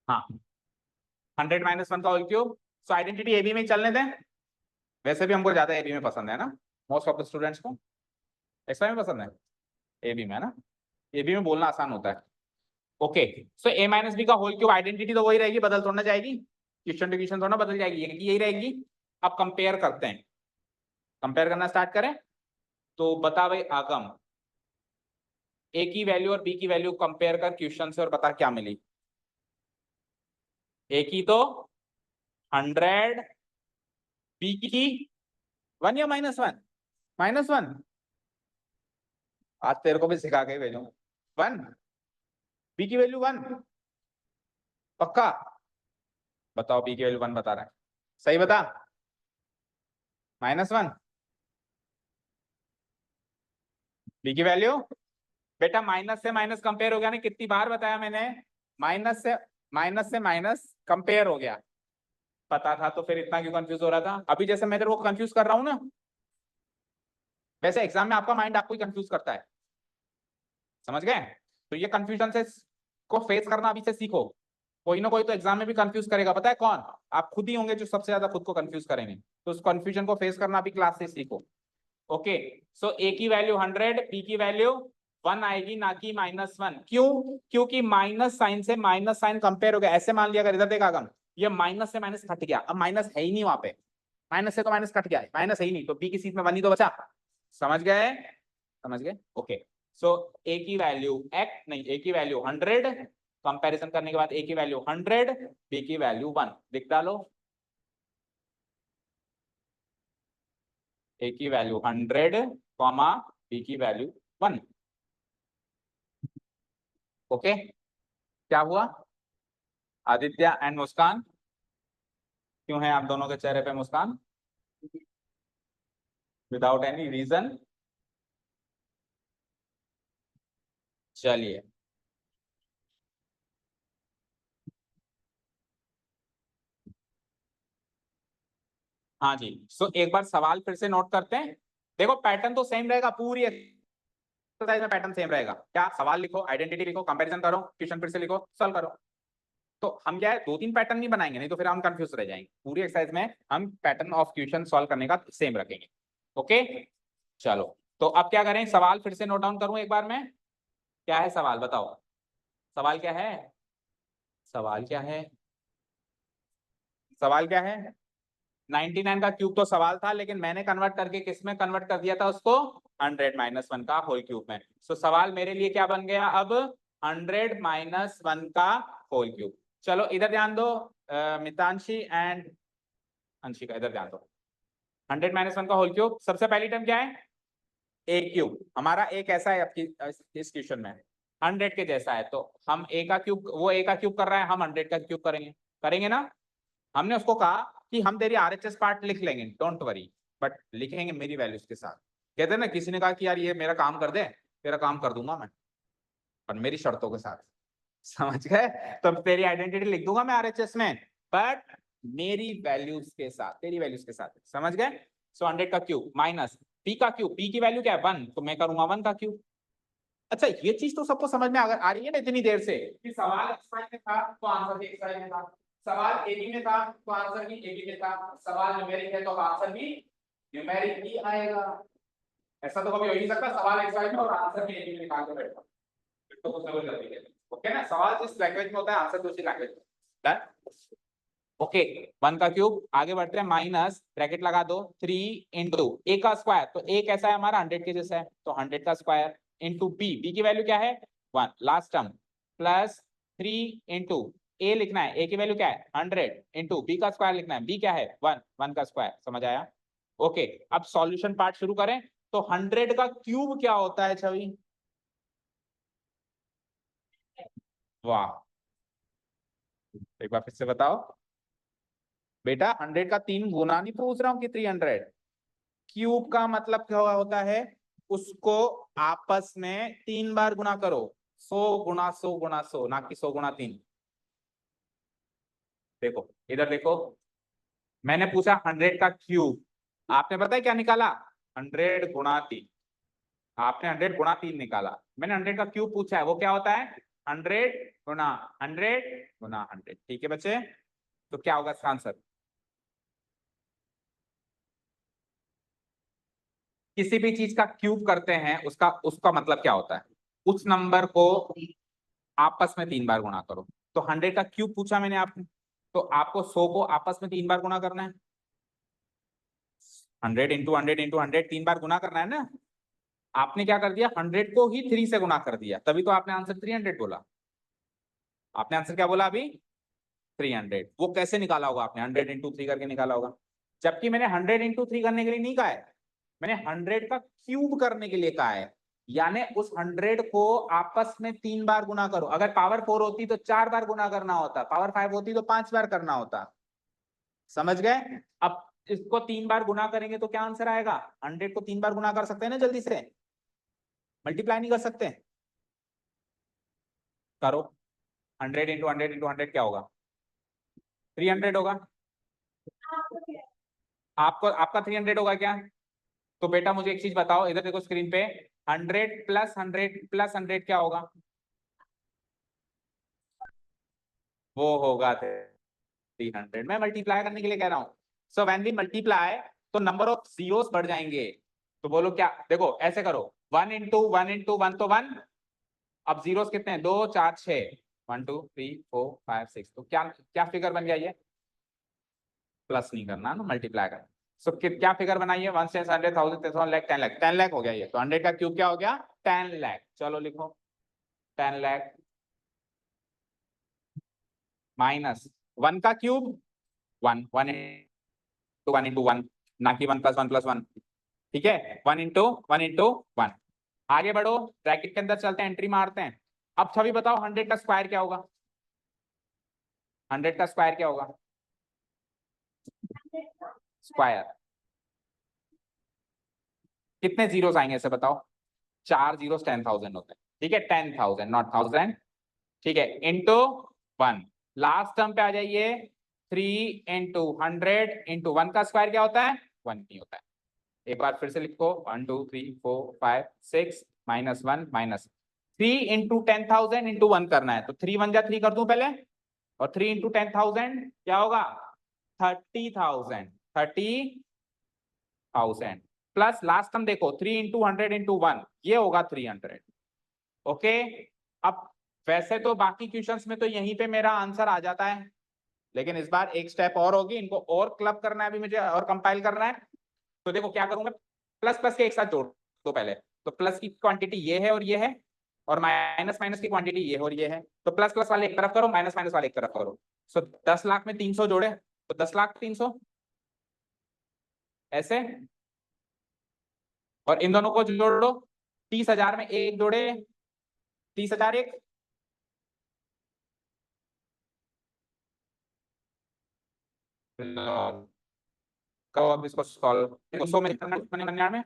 हाँ 100 माइनस 1 का whole cube. So identity a b में ही चलने दें, वैसे भी हमको ज्यादा एबी में पसंद है ना, मोस्ट ऑफ द स्टूडेंट्स को एक्सवाई में पसंद है, एबी में है ना, एबी में बोलना आसान होता है। ओके सो ए माइनस बी का होल क्यूब, आइडेंटिटी तो वही रहेगी, बदल थोड़ा जाएगी, क्वेश्चन टू क्वेश्चन थोड़ा बदल जाएगी, यही रहेगी। अब कंपेयर करते हैं, कंपेयर करना स्टार्ट करें। तो बता भाई आगम, ए की वैल्यू और बी की वैल्यू कंपेयर कर क्वेश्चन से और बता क्या मिली। ए की तो 100, बी की 1 या -1, -1, आज तेरे को भी सिखा के भेजूं। 1, बी की वैल्यू 1 पक्का, बताओ बी की वैल्यू 1 बता रहा है, सही बता, -1 बी की वैल्यू। बेटा माइनस से माइनस कंपेयर हो गया ना, कितनी बार बताया मैंने, माइनस से माइनस कंपेयर हो गया, पता था तो फिर इतना क्यों कंफ्यूज हो रहा था। अभी जैसे मैं तेरे को कंफ्यूज कर रहा हूं ना, वैसे एग्जाम में आपका माइंड आपको ही कंफ्यूज करता है, समझ गए। तो ये कंफ्यूजन से को फेस करना अभी से सीखो, कोई ना कोई तो एग्जाम में भी कंफ्यूज करेगा, पता है कौन, आप खुद ही होंगे जो सबसे ज्यादा खुद को कंफ्यूज करेंगे, तो उस कंफ्यूजन को फेस करना अभी क्लास से सीखो। ओके सो ए की वैल्यू 100, बी की वैल्यू 1 आएगी, ना कि -1, क्यों, क्योंकि माइनस साइन से माइनस साइन कंपेयर हो गया। ऐसे मान लिया अगर इधर देखा गम, ये माइनस से माइनस कट गया, अब माइनस है ही नहीं वहां पे, माइनस से तो माइनस कट गया, माइनस है ही नहीं, तो बी की सीट में 1 ही तो बचा, समझ गए, समझ गए। ओके सो ए की वैल्यू नहीं, ए की वैल्यू 100, कंपैरिजन करने के बाद ए की वैल्यू 100, बी की वैल्यू 1 लिख डालो, ए की वैल्यू 100 कॉमा बी की वैल्यू 1। ओके क्या हुआ, आदित्य एंड मुस्कान, क्यों है आप दोनों के चेहरे पे मुस्कान, विदाउट एनी रीजन। चलिए हाँ जी, सो एक बार सवाल फिर से नोट करते हैं। देखो पैटर्न तो सेम रहेगा, पूरी एक्सरसाइज में पैटर्न सेम रहेगा, क्या सवाल लिखो, आइडेंटिटी लिखो, कंपैरिजन करो, क्वेश्चन फिर से लिखो, सॉल्व करो। तो हम क्या है 2-3 पैटर्न नहीं बनाएंगे, नहीं तो फिर हम कंफ्यूज रह जाएंगे, पूरी एक्सरसाइज में हम पैटर्न ऑफ क्वेश्चन सॉल्व करने का सेम रखेंगे। ओके चलो, तो अब क्या करें, सवाल फिर से नोट डाउन करूं एक बार में, क्या है सवाल बताओ, सवाल क्या है, सवाल क्या है, सवाल क्या है, 99 का क्यूब तो सवाल था, लेकिन मैंने कन्वर्ट करके किस में कन्वर्ट कर दिया था उसको, 100 - 1 का होल क्यूब में। सो सवाल मेरे लिए क्या बन गया अब, 100 - 1 का होल क्यूब। चलो इधर ध्यान दो, मितांशी एंड अंशिका इधर ध्यान दो, 100 - 1 का होल क्यूब, सबसे पहली टर्म क्या है, ए क्यूब, हमारा ए कैसा है आपकी इस क्वेश्चन में, 100 के जैसा है, तो हम ए का क्यूब, वो ए का क्यूब कर रहा है, हम 100 का क्यूब करेंगे, करेंगे ना। हमने उसको कहा कि हम तेरी आरएचएस पार्ट लिख लेंगे, डोंट वरी, बट लिखेंगे मेरी वैल्यूज के साथ। कहते हैं ना, किसी ने कहा कि यार ये मेरा काम कर दे, तेरा काम कर दूंगा मैं, पर मेरी शर्तों के साथ, समझ गए। तो तेरी आइडेंटिटी लिख दूंगा मैं आरएचएस में, बट मेरी वैल्यूज के साथ, तेरी वैल्यूज के साथ, समझ गए। सो 100 का क्यूब माइनस पी का क्यूब, पी की वैल्यू क्या है 1, तो मैं करूंगा 1 का क्यूब। अच्छा ये चीज तो सबको समझ में आ रही है ना इतनी देर से, कि सवाल एक्स में था तो आंसर भी एक्स में था, सवाल एबी में था तो आंसर भी एबी में था, सवाल न्यूमेरिक है तो आंसर भी न्यूमेरिक ही आएगा। ऐसा तो कभी हो ही नहीं सकता सवाल एक्स में और आंसर भी एबी में निकाल के बैठो, फिर तो कुछ ना कुछ गलती है। ओके ना, सवाल जिस लैंग्वेज में होता है आंसर दूसरी लैंग्वेज में। डन। ओके 1 का क्यूब, आगे बढ़ते हैं, माइनस ब्रैकेट लगा दो 3 इंटू ए का स्क्वायर, तो ए कैसा है हमारा 100 के जैसा है, तो 100 का स्क्वायर इंटू बी, बी की वैल्यू क्या है 1 लास्ट टर्म, प्लस 3 इंटू ए लिखना है, ए की वैल्यू क्या है 100 इंटू बी का स्क्वायर लिखना है, बी क्या है 1, 1 का स्क्वायर, समझ आया। ओके अब सॉल्यूशन पार्ट शुरू करें, तो 100 का क्यूब क्या होता है छवि, वाह, एक बार फिर से बताओ बेटा, 100 का 3 गुना नहीं पूछ रहा हूं कि 300, क्यूब का मतलब क्या होता है, उसको आपस में 3 बार गुना करो, 100 गुना 100 गुना 100, ना कि 100 गुना 3। देखो इधर देखो, मैंने पूछा 100 का क्यूब, आपने पता है क्या निकाला 100 गुणा 3, आपने 100 गुणा 3 निकाला, मैंने 100 का क्यूब पूछा है वो क्या होता है 100 गुना 100 गुना 100। ठीक है बच्चे, तो क्या होगा इसका आंसर? किसी भी चीज का क्यूब करते हैं उसका उसका मतलब क्या होता है? उस नंबर को आपस में 3 बार गुणा करो। तो 100 का क्यूब पूछा मैंने आपने, तो आपको 100 को आपस में 3 बार गुणा करना है। 100 × 100 × 100 3 बार गुना करना है ना। आपने क्या कर दिया, 100 को ही 3 से गुना कर दिया, तभी तो आपने आंसर 300 बोला। आपने आंसर क्या बोला अभी? 300। वो कैसे निकाला होगा आपने? 100 × 3 करके निकाला होगा। जबकि मैंने 100 × 3 करने के लिए नहीं कहा है, मैंने 100 का क्यूब करने के लिए कहा है। यानी उस 100 को आपस में 3 बार गुना करो। अगर पावर 4 होती तो 4 बार गुना करना होता, पावर 5 होती तो 5 बार करना होता। समझ गए? अब इसको 3 बार गुना करेंगे तो क्या आंसर आएगा? 100 को 3 बार गुना कर सकते हैं ना जल्दी से, मल्टीप्लाई नहीं कर सकते? करो। 100 × 100 × 100 क्या होगा? 300 होगा। आपको आपका 300 होगा क्या? तो बेटा मुझे एक चीज बताओ, इधर देखो स्क्रीन पे, 100 + 100 + 100 क्या होगा? वो होगा 300। मैं मल्टीप्लाई करने के लिए कह रहा हूं। सो व्हेन वी मल्टीप्लाई तो नंबर ऑफ जीरोस बढ़ जाएंगे। तो बोलो क्या? देखो ऐसे करो, 1 × 1 × 1 तो 1। अब जीरोस कितने हैं? 2 4 6, 1 2 3 4 5 6। तो क्या क्या फिगर बन गया ये? प्लस नहीं करना ना, मल्टीप्लाई करना। सो क्या फिगर बनाइए? 1 से 100 1000 लाख 10 लाख 10 लाख हो गया ये। तो 100 का क्यूब क्या हो गया? 10 लाख। चलो लिखो 10 लाख माइनस 1 का क्यूब 1 1 × 1 ना कि 1 + 1 + 1। ठीक है, 1 × 1 × 1। आगे बढ़ो, ब्रैकेट के अंदर चलते हैं, एंट्री मारते हैं। अब छवि बताओ 100 का स्क्वायर क्या होगा? 100 का स्क्वायर क्या होगा? स्क्वायर कितने जीरोस आएंगे ऐसे बताओ? 4 जीरोस 10,000 होते हैं। ठीक है, 10,000 नॉट थाउजेंड। ठीक है, इंटू 1। लास्ट टर्म पे आ जाइए, 3 × 100 × 1 का स्क्वायर क्या होता है? 1 नहीं होता है। एक बार फिर से लिखो, 1 2 3 4 5 6 -1 -3 × 10,000 × 1 करना है। तो 3 1 जा 3 कर दूं पहले, और 3 × 10,000 क्या होगा? 30,000। 30,000 प्लस लास्ट टर्म देखो, 3 × 100 × 1 ये होगा 300। ओके। अब वैसे तो बाकी क्वेश्चंस में तो यहीं पे मेरा आंसर आ जाता है, लेकिन इस बार एक स्टेप और होगी, इनको और क्लब करना है अभी मुझे, और कंपाइल करना है। तो देखो क्या करूंगा, प्लस प्लस के एक साथ जोड़ दो पहले। तो प्लस की क्वांटिटी ये है और ये है, और माइनस माइनस की क्वांटिटी ये है और ये है। तो प्लस प्लस वाले एक तरफ करो, माइनस माइनस वाले एक तरफ करो। सो 10 लाख में 300 जोड़े तो 10 लाख 300 ऐसे, और इन दोनों को जोड़ लो। 30,000 में एक जोड़े, 30,000 एक। करो अब इसको सॉल्व। 100 में 99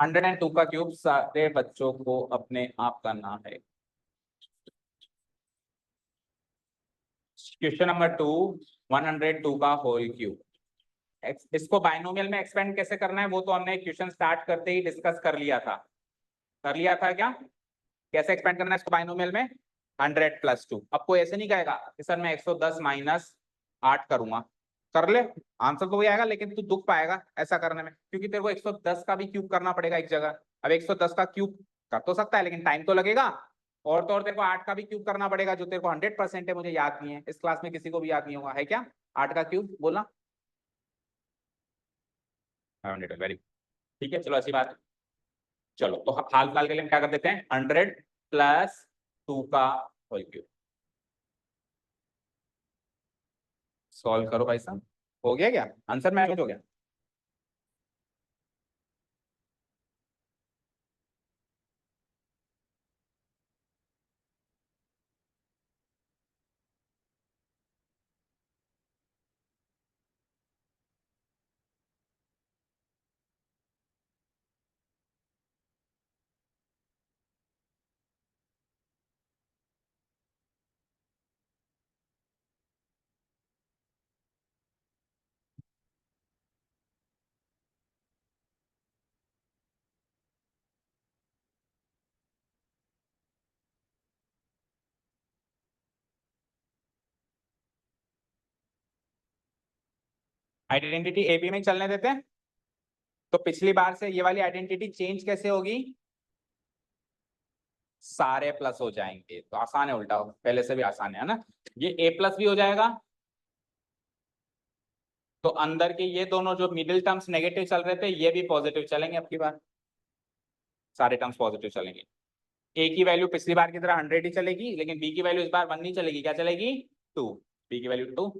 102 का क्यूब सारे बच्चों को अपने आप करना है। क्वेश्चन नंबर 2, 102 का होल क्यूब। इसको बाइनोमियल में एक्सपेंड कैसे करना है वो तो हमने क्वेश्चन स्टार्ट करते ही डिस्कस कर लिया था। कर लिया था क्या? कैसे एक्सपेंड करना है इसको बाइनोमियल में? 100 प्लस 2। अब कोई ऐसे नहीं कहेगा कि सर मैं 110 माइनस 8 करूंगा। कर ले, आंसर तो वही आएगा, लेकिन तू दुख पाएगा ऐसा करने में, क्योंकि तेरे को 110 का भी क्यूब करना पड़ेगा एक जगह। अब 110 का क्यूब कर तो सकता है, लेकिन टाइम तो लगेगा। और तो और तेरे को 8 का भी क्यूब करना पड़ेगा, जो तेरे को 100% है, मुझे याद नहीं है, इस क्लास में किसी को भी याद नहीं होगा। है क्या 8 का क्यूब? बोलना। 500, वेरी। ठीक है, चलो अच्छी बात है। चलो तो हाल फिलहाल के लिए हम क्या कर देते हैं, 100 प्लस 2 का होल क्यूब। सॉल्व करो भाई साहब। हो गया क्या आंसर? मैच हो गया? आइडेंटिटी एबी में चलने देते हैं। तो पिछली बार से ये वाली आइडेंटिटी चेंज कैसे होगी? सारे प्लस हो जाएंगे, तो आसान है, उल्टा पहले से भी आसान है ना। ये ए प्लस भी हो जाएगा, तो अंदर के ये दोनों जो मिडिल टर्म्स नेगेटिव चल रहे थे ये भी पॉजिटिव चलेंगे। अब की बार सारे टर्म्स पॉजिटिव चलेंगे। ए की वैल्यू पिछली बार की तरह 100 ही चलेगी, लेकिन बी की वैल्यू इस बार 1 नहीं चलेगी, क्या चलेगी? 2। बी की वैल्यू 2।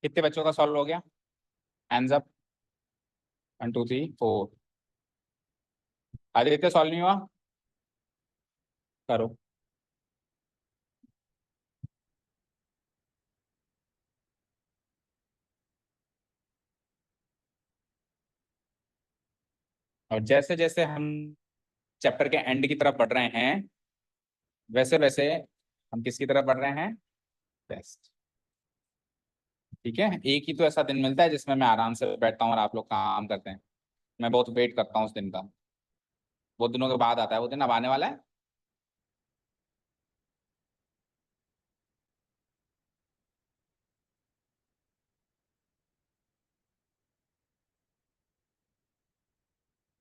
कितने बच्चों का सॉल्व हो गया? Hands up. 1 2 3 4। आदित्य सॉल्व नहीं हुआ? करो। और जैसे जैसे हम चैप्टर के एंड की तरफ बढ़ रहे हैं, वैसे वैसे हम किसकी तरफ बढ़ रहे हैं? टेस्ट। ठीक है, एक ही तो ऐसा दिन मिलता है जिसमें मैं आराम से बैठता हूँ और आप लोग काम करते हैं। मैं बहुत वेट करता हूँ उस दिन का। वो दिनों के बाद आता है वो दिन, अब आने वाला है।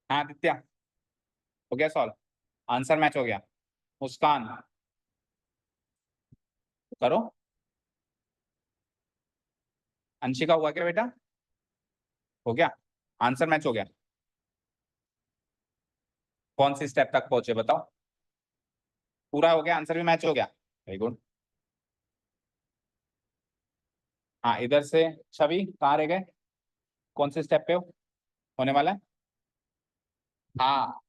हाँ आदित्य, हो गया सॉल्व, आंसर मैच हो गया। मुस्कान करो। अंशिका हुआ क्या बेटा? हो गया, आंसर मैच हो गया। कौन सी स्टेप तक पहुंचे बताओ? पूरा हो गया, आंसर भी मैच हो गया। Very good. हाँ इधर से छवि कहाँ रह गए? कौन से स्टेप पे हो? होने वाला है। हाँ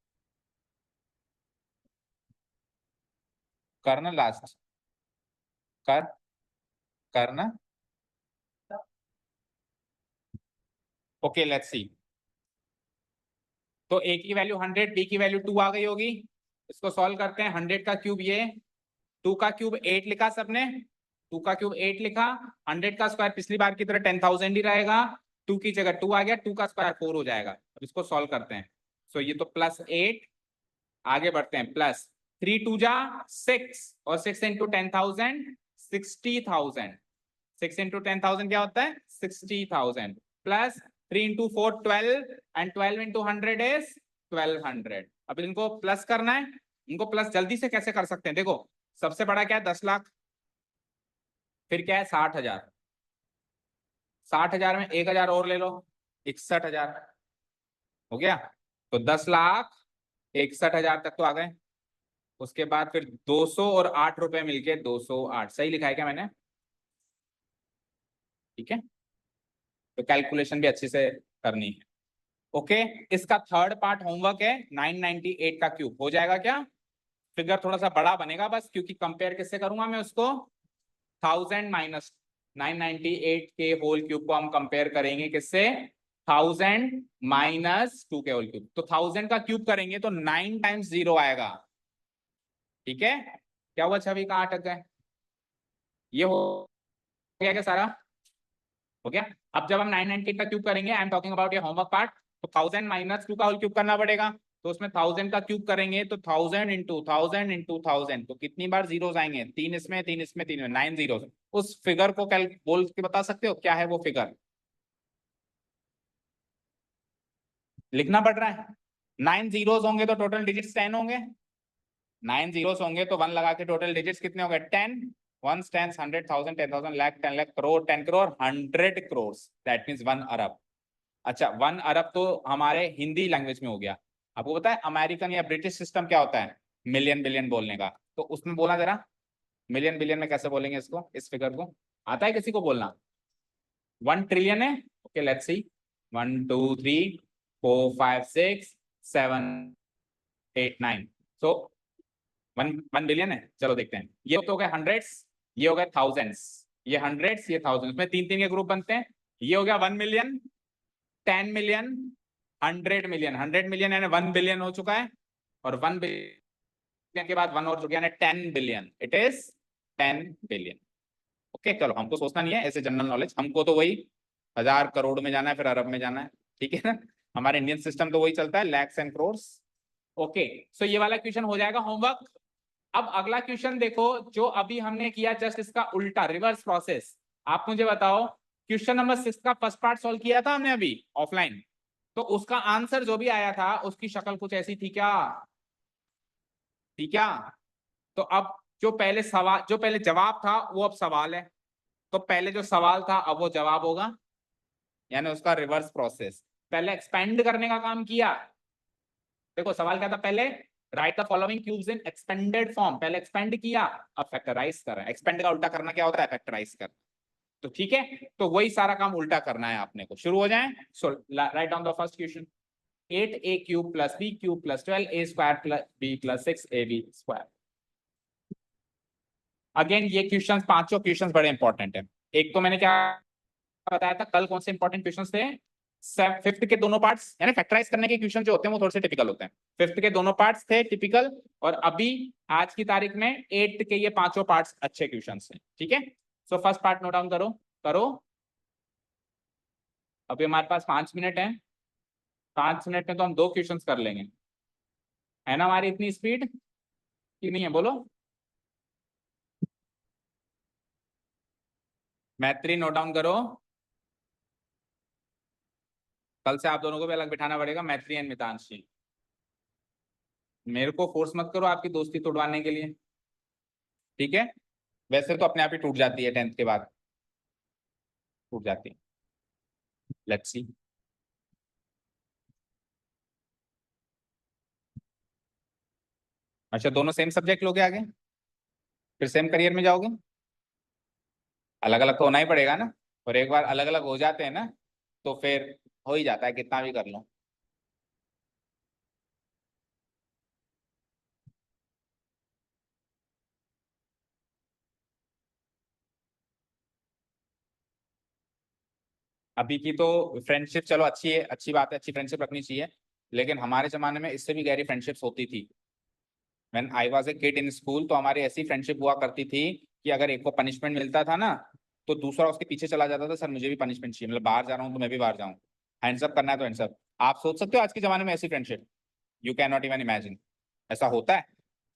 करना लास्ट, कर करना। Okay let's see. तो ए की वैल्यू 100, बी की वैल्यू 2 आ गई होगी। इसको सॉल्व करते हैं। 100 का क्यूब ये, 2 का क्यूब 8 लिखा सबने, 2 का क्यूब 8 लिखा। 100 का स्क्वायर पिछली बार की तरह 10,000 ही रहेगा। 2 की जगह 2 आ गया, 2 का स्क्वायर 4 हो जाएगा। अब इसको सॉल्व करते हैं। सो ये तो +8, आगे बढ़ते हैं। प्लस 3 2 जा 6, और 6 इंटू 10,000 60,000। 6 इंटू 10,000 क्या होता है? 60,000। Plus 3 into 4 12, and 12 into 100 is 1200। अब इनको प्लस करना है। इनको प्लस जल्दी से कैसे कर सकते हैं? देखो, सबसे बड़ा क्या है? 10 लाख। फिर क्या है? 60,000। 60,000 में 1,000 और ले लो, 61,000 हो गया। तो 10,61,000 तक तो आ गए। उसके बाद फिर 200 और 8 रुपए मिलके 208। सही लिखा है क्या मैंने? ठीक है, तो कैलकुलेशन भी अच्छे से करनी है। ओके, इसका थर्ड पार्ट होमवर्क है। 998 का क्यूब हो जाएगा क्या? फिगर थोड़ा सा बड़ा बनेगा बस, क्योंकि कंपेयर किससे करूंगा मैं उसको? 1000 माइनस 998 के होल क्यूब को हम कंपेयर करेंगे किससे? 1000 - 2 के होल क्यूब। तो 1000 का क्यूब करेंगे तो 9 टाइम्स 0 आएगा। ठीक है, क्या हुआ छवि, कहाँ अटक गए? ये हो गया क्या सारा? हो गया। अब जब हम 998 का क्यूब करेंगे, I am talking about your homework part, तो 1000 - 2 का होल क्यूब करना पड़ेगा। तो उसमें 1000 का क्यूब करेंगे तो 1000 × 1000 × 1000, तो कितनी बार जीरोस आएंगे? 3 इसमें, 3 इसमें, 3 में, 9 जीरोस। उस फिगर को कैल बोल के बता सकते हो क्या है वो फिगर? लिखना पड़ रहा है। 9 जीरोस होंगे तो टोटल डिजिट्स 10 होंगे। 9 जीरोस होंगे तो 1 लगा के टोटल डिजिट्स कितने हो गए? 10। Ones, tens, 100, 1000, 10,000, lakh, 10 lakh, crore, 10 crore, 100 crore. That means 1 अरब। अच्छा, 1 अरब तो हमारे हिंदी लैंग्वेज में हो गया। आपको पता है अमेरिकन या ब्रिटिश सिस्टम क्या होता है मिलियन बिलियन बोलने का? तो उसमें बोला जरा, मिलियन बिलियन में कैसे बोलेंगे इसको, इस फिगर को? आता है किसी को बोलना? 1 ट्रिलियन है। Okay let's see. 1 2 3 4 5 6 7 8 9। So 1 1 billion है। चलो देखते हैं। ये तो हो गए हंड्रेड्स, ये हो गए थाउजेंड्स, ये हंड्रेड्स, ये थाउजेंड्स में 3 3 के ग्रुप बनते हैं। ये हो गया 1 मिलियन, 10 मिलियन, 100 मिलियन। 100 मिलियन यानी 1 बिलियन हो चुका है, और 1 बिलियन के बाद 1 और जुड़ गया, 10 billion. It is 10 billion. Okay चलो, हमको सोचना नहीं है ऐसे जनरल नॉलेज, हमको तो वही 1000 करोड़ में जाना है, फिर अरब में जाना है। ठीक है ना, हमारे इंडियन सिस्टम तो वही चलता है, लैक्स एंड करोड़। ओके, सो ये वाला क्वेश्चन हो जाएगा होमवर्क। अब अगला क्वेश्चन देखो, जो अभी हमने किया जस्ट इसका उल्टा, रिवर्स प्रोसेस। आप मुझे बताओ, क्वेश्चन नंबर 6 का फर्स्ट पार्ट सॉल्व किया था हमने अभी ऑफलाइन, तो उसका आंसर जो भी आया था उसकी शक्ल कुछ ऐसी थी क्या? ठीक क्या? तो अब जो पहले सवाल, जो पहले जवाब था वो अब सवाल है, तो पहले जो सवाल था अब वो जवाब होगा, यानी उसका रिवर्स प्रोसेस। पहले एक्सपेंड करने का काम किया। देखो सवाल क्या था पहले? Right the following cubes in expanded form. पहले एक्सपेंड किया, अब फैक्टराइज कर रहा है। एक्सपेंड का उल्टा करना क्या होता है? फैक्टराइज करना। तो ठीक है, तो वही सारा काम उल्टा करना है आपने को। शुरू हो जाए। So write down the first question. 8a³ + b³ + 12a² + b + 6ab²। Again ये क्वेश्चंस, पांचों क्वेश्चंस बड़े इंपॉर्टेंट है। एक तो मैंने क्या बताया था कल, कौन से इंपॉर्टेंट क्वेश्चंस थे? फिफ्थ के दोनों पार्ट्स, यानी फैक्टराइज करने के क्वेश्चन जो होते हैं वो थोड़े से टिपिकल होते हैं। फिफ्थ के दोनों पार्ट्स थे टिपिकल, और अभी आज की तारीख में एट्थ के ये पांचों पार्ट्स अच्छे क्वेश्चंस हैं। ठीक है, so first part note down करो। करो, अभी हमारे पास 5 मिनट है। 5 मिनट में तो हम 2 क्वेश्चंस कर लेंगे। है ना हमारी इतनी स्पीड कि नहीं है? बोलो। मैत्री नोट डाउन करो। कल से आप दोनों को भी अलग बिठाना पड़ेगा, मैत्री एंड मितांशी। मेरे को फोर्स मत करो आपकी दोस्ती तोड़वाने के लिए, ठीक है? वैसे तो अपने आप ही टूट जाती है 10th के बाद, टूट जाती है। Let's see. अच्छा, दोनों सेम सब्जेक्ट लोगे आगे, फिर सेम करियर में जाओगे? अलग अलग तो होना ही पड़ेगा ना, और एक बार अलग अलग हो जाते हैं ना तो फिर हो ही जाता है कितना भी कर लो। अभी की तो फ्रेंडशिप चलो अच्छी है, अच्छी बात है, अच्छी फ्रेंडशिप रखनी चाहिए, लेकिन हमारे जमाने में इससे भी गहरी फ्रेंडशिप्स होती थी। When I was a kid in school तो हमारी ऐसी फ्रेंडशिप हुआ करती थी कि अगर एक को पनिशमेंट मिलता था ना तो दूसरा उसके पीछे चला जाता था, सर मुझे भी पनिशमेंट चाहिए, मतलब बाहर जा रहा हूँ तो मैं भी बाहर जाऊँ, हैंड्स अप करना है तो हैंड्स अप। आप सोच सकते हो आज के जमाने में ऐसी friendship? You can not even imagine. ऐसा होता है?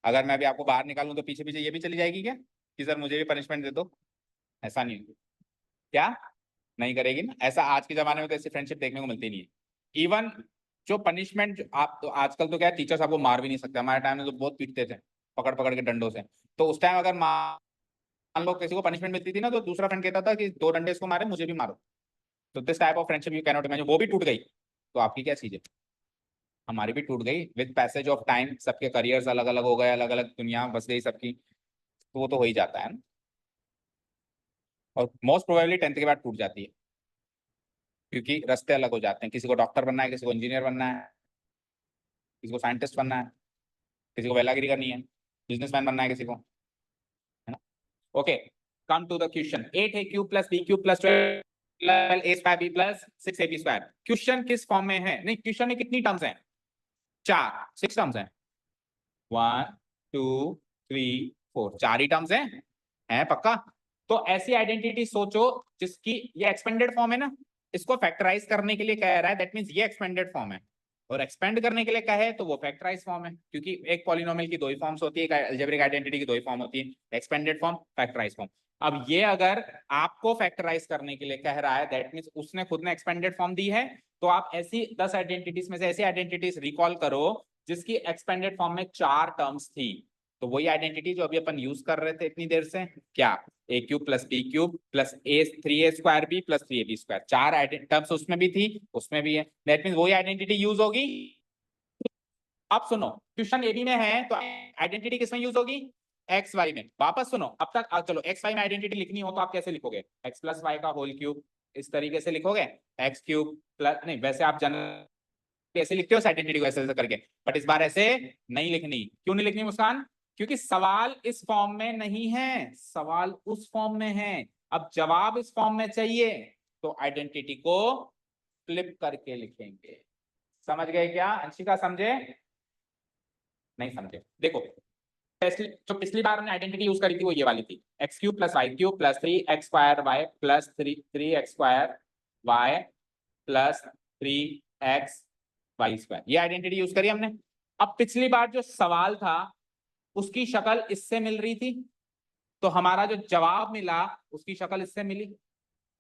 अगर मैं अभी आपको बाहर निकालूं तो पीछे पीछे ये भी चली जाएगी क्या कि सर मुझे भी पनिशमेंट दे दो? ऐसा नहीं होगा। क्या नहीं करेगी ना? ऐसा आज के जमाने में तो ऐसी फ्रेंडशिप देखने को मिलती नहीं है। इवन जो पनिशमेंट आप तो आजकल तो क्या है, टीचर्स आपको मार भी नहीं सकते, हमारे टाइम में तो बहुत पीटते थे पकड़ पकड़ के डंडों से। तो उस टाइम अगर मान लो किसी को पनिशमेंट मिलती थी ना तो दूसरा फ्रेंड कहता था कि 2 डंडे इसको मारे मुझे भी मारो। तो this type of friendship you cannot imagine, वो भी टूट गई तो आपकी क्या चीज है? हमारी भी टूट गई विद पैसेज ऑफ टाइम, सबके करियर्स अलग अलग हो गए, अलग अलग दुनिया बस गई सबकी, तो वो तो हो ही जाता है ना। और मोस्ट प्रोबेबली 10th के बाद टूट जाती है, क्योंकि रास्ते अलग हो जाते हैं, किसी को डॉक्टर बनना है, किसी को इंजीनियर बनना है, किसी को साइंटिस्ट बनना है, किसी को वेलागिरी करनी है, बिजनेसमैन बनना है किसी को, है ना? Okay, come to the question. 8 a cube plus B cube plus 12 a square B plus 6 a B square. Question किस फॉर्म में है? नहीं, क्वेश्चन में कितनी टर्म्स हैं? 4, 6 टर्म्स हैं। 1 2 3 4, 4 ही टर्म्स हैं पक्का? तो ऐसी आइडेंटिटी सोचो जिसकी ये एक्सपेंडेड फॉर्म है ना, इसको फैक्टराइज करने के लिए कह रहा है, दैट मींस ये एक्सपेंडेड फॉर्म है, और एक्सपेंड करने के लिए कहे तो वो फैक्टराइज फॉर्म है, क्योंकि एक पॉलिनोमियल की दो ही फॉर्म्स होती है, एक अलजेब्रिक आइडेंटिटी की दो ही फॉर्म होती है, एक्सपेंडेड फॉर्म, फैक्टराइज फॉर्म। अब ये अगर आपको फैक्टराइज करने के लिए कह रहा है, दैट मींस उसने खुद ने एक्सपेंडेड फॉर्म दी है। तो आप ऐसी 10 आइडेंटिटीज में से ऐसी आइडेंटिटीज रिकॉल करो जिसकी एक्सपेंडेड फॉर्म में 4 टर्म्स थी। तो वही आइडेंटिटी जो अभी अपन यूज कर रहे थे इतनी देर से, क्या? A cube plus B cube plus A 3 A square B plus 3 A B square, 4 terms उसमें भी थी, उसमें भी है, दैट मींस वही आइडेंटिटी यूज होगी। अब सुनो, क्वेश्चन ए बी में है तो आइडेंटिटी किसमें यूज होगी? एक्स वाई में। वापस सुनो, अब तक चलो एक्स वाई में आइडेंटिटी लिखनी हो तो आप कैसे लिखोगे? एक्स प्लस वाई का होल क्यूब, इस तरीके से लिखोगे। एक्स क्यूब प्लस, नहीं वैसे आप जनरल ऐसे लिखते हो आइडेंटिटी को ऐसे ऐसे करके, बट इस बार ऐसे नहीं लिखनी। क्यों नहीं लिखनी मुस्कान? क्योंकि सवाल इस फॉर्म में नहीं है, सवाल उस फॉर्म में है। अब जवाब इस फॉर्म में चाहिए तो आइडेंटिटी को फ्लिप करके लिखेंगे। समझ गए क्या अंशिका? समझे? नहीं समझे? देखो, जो पिछली बार हमने आइडेंटिटी यूज करी थी वो ये वाली थी, x cube plus y cube plus 3 x square y plus 3 x square y plus 3 x y square, ये आइडेंटिटी यूज करी हमने। अब पिछली बार जो सवाल था उसकी शक्ल इससे मिल रही थी, तो हमारा जो जवाब मिला उसकी शक्ल इससे मिली,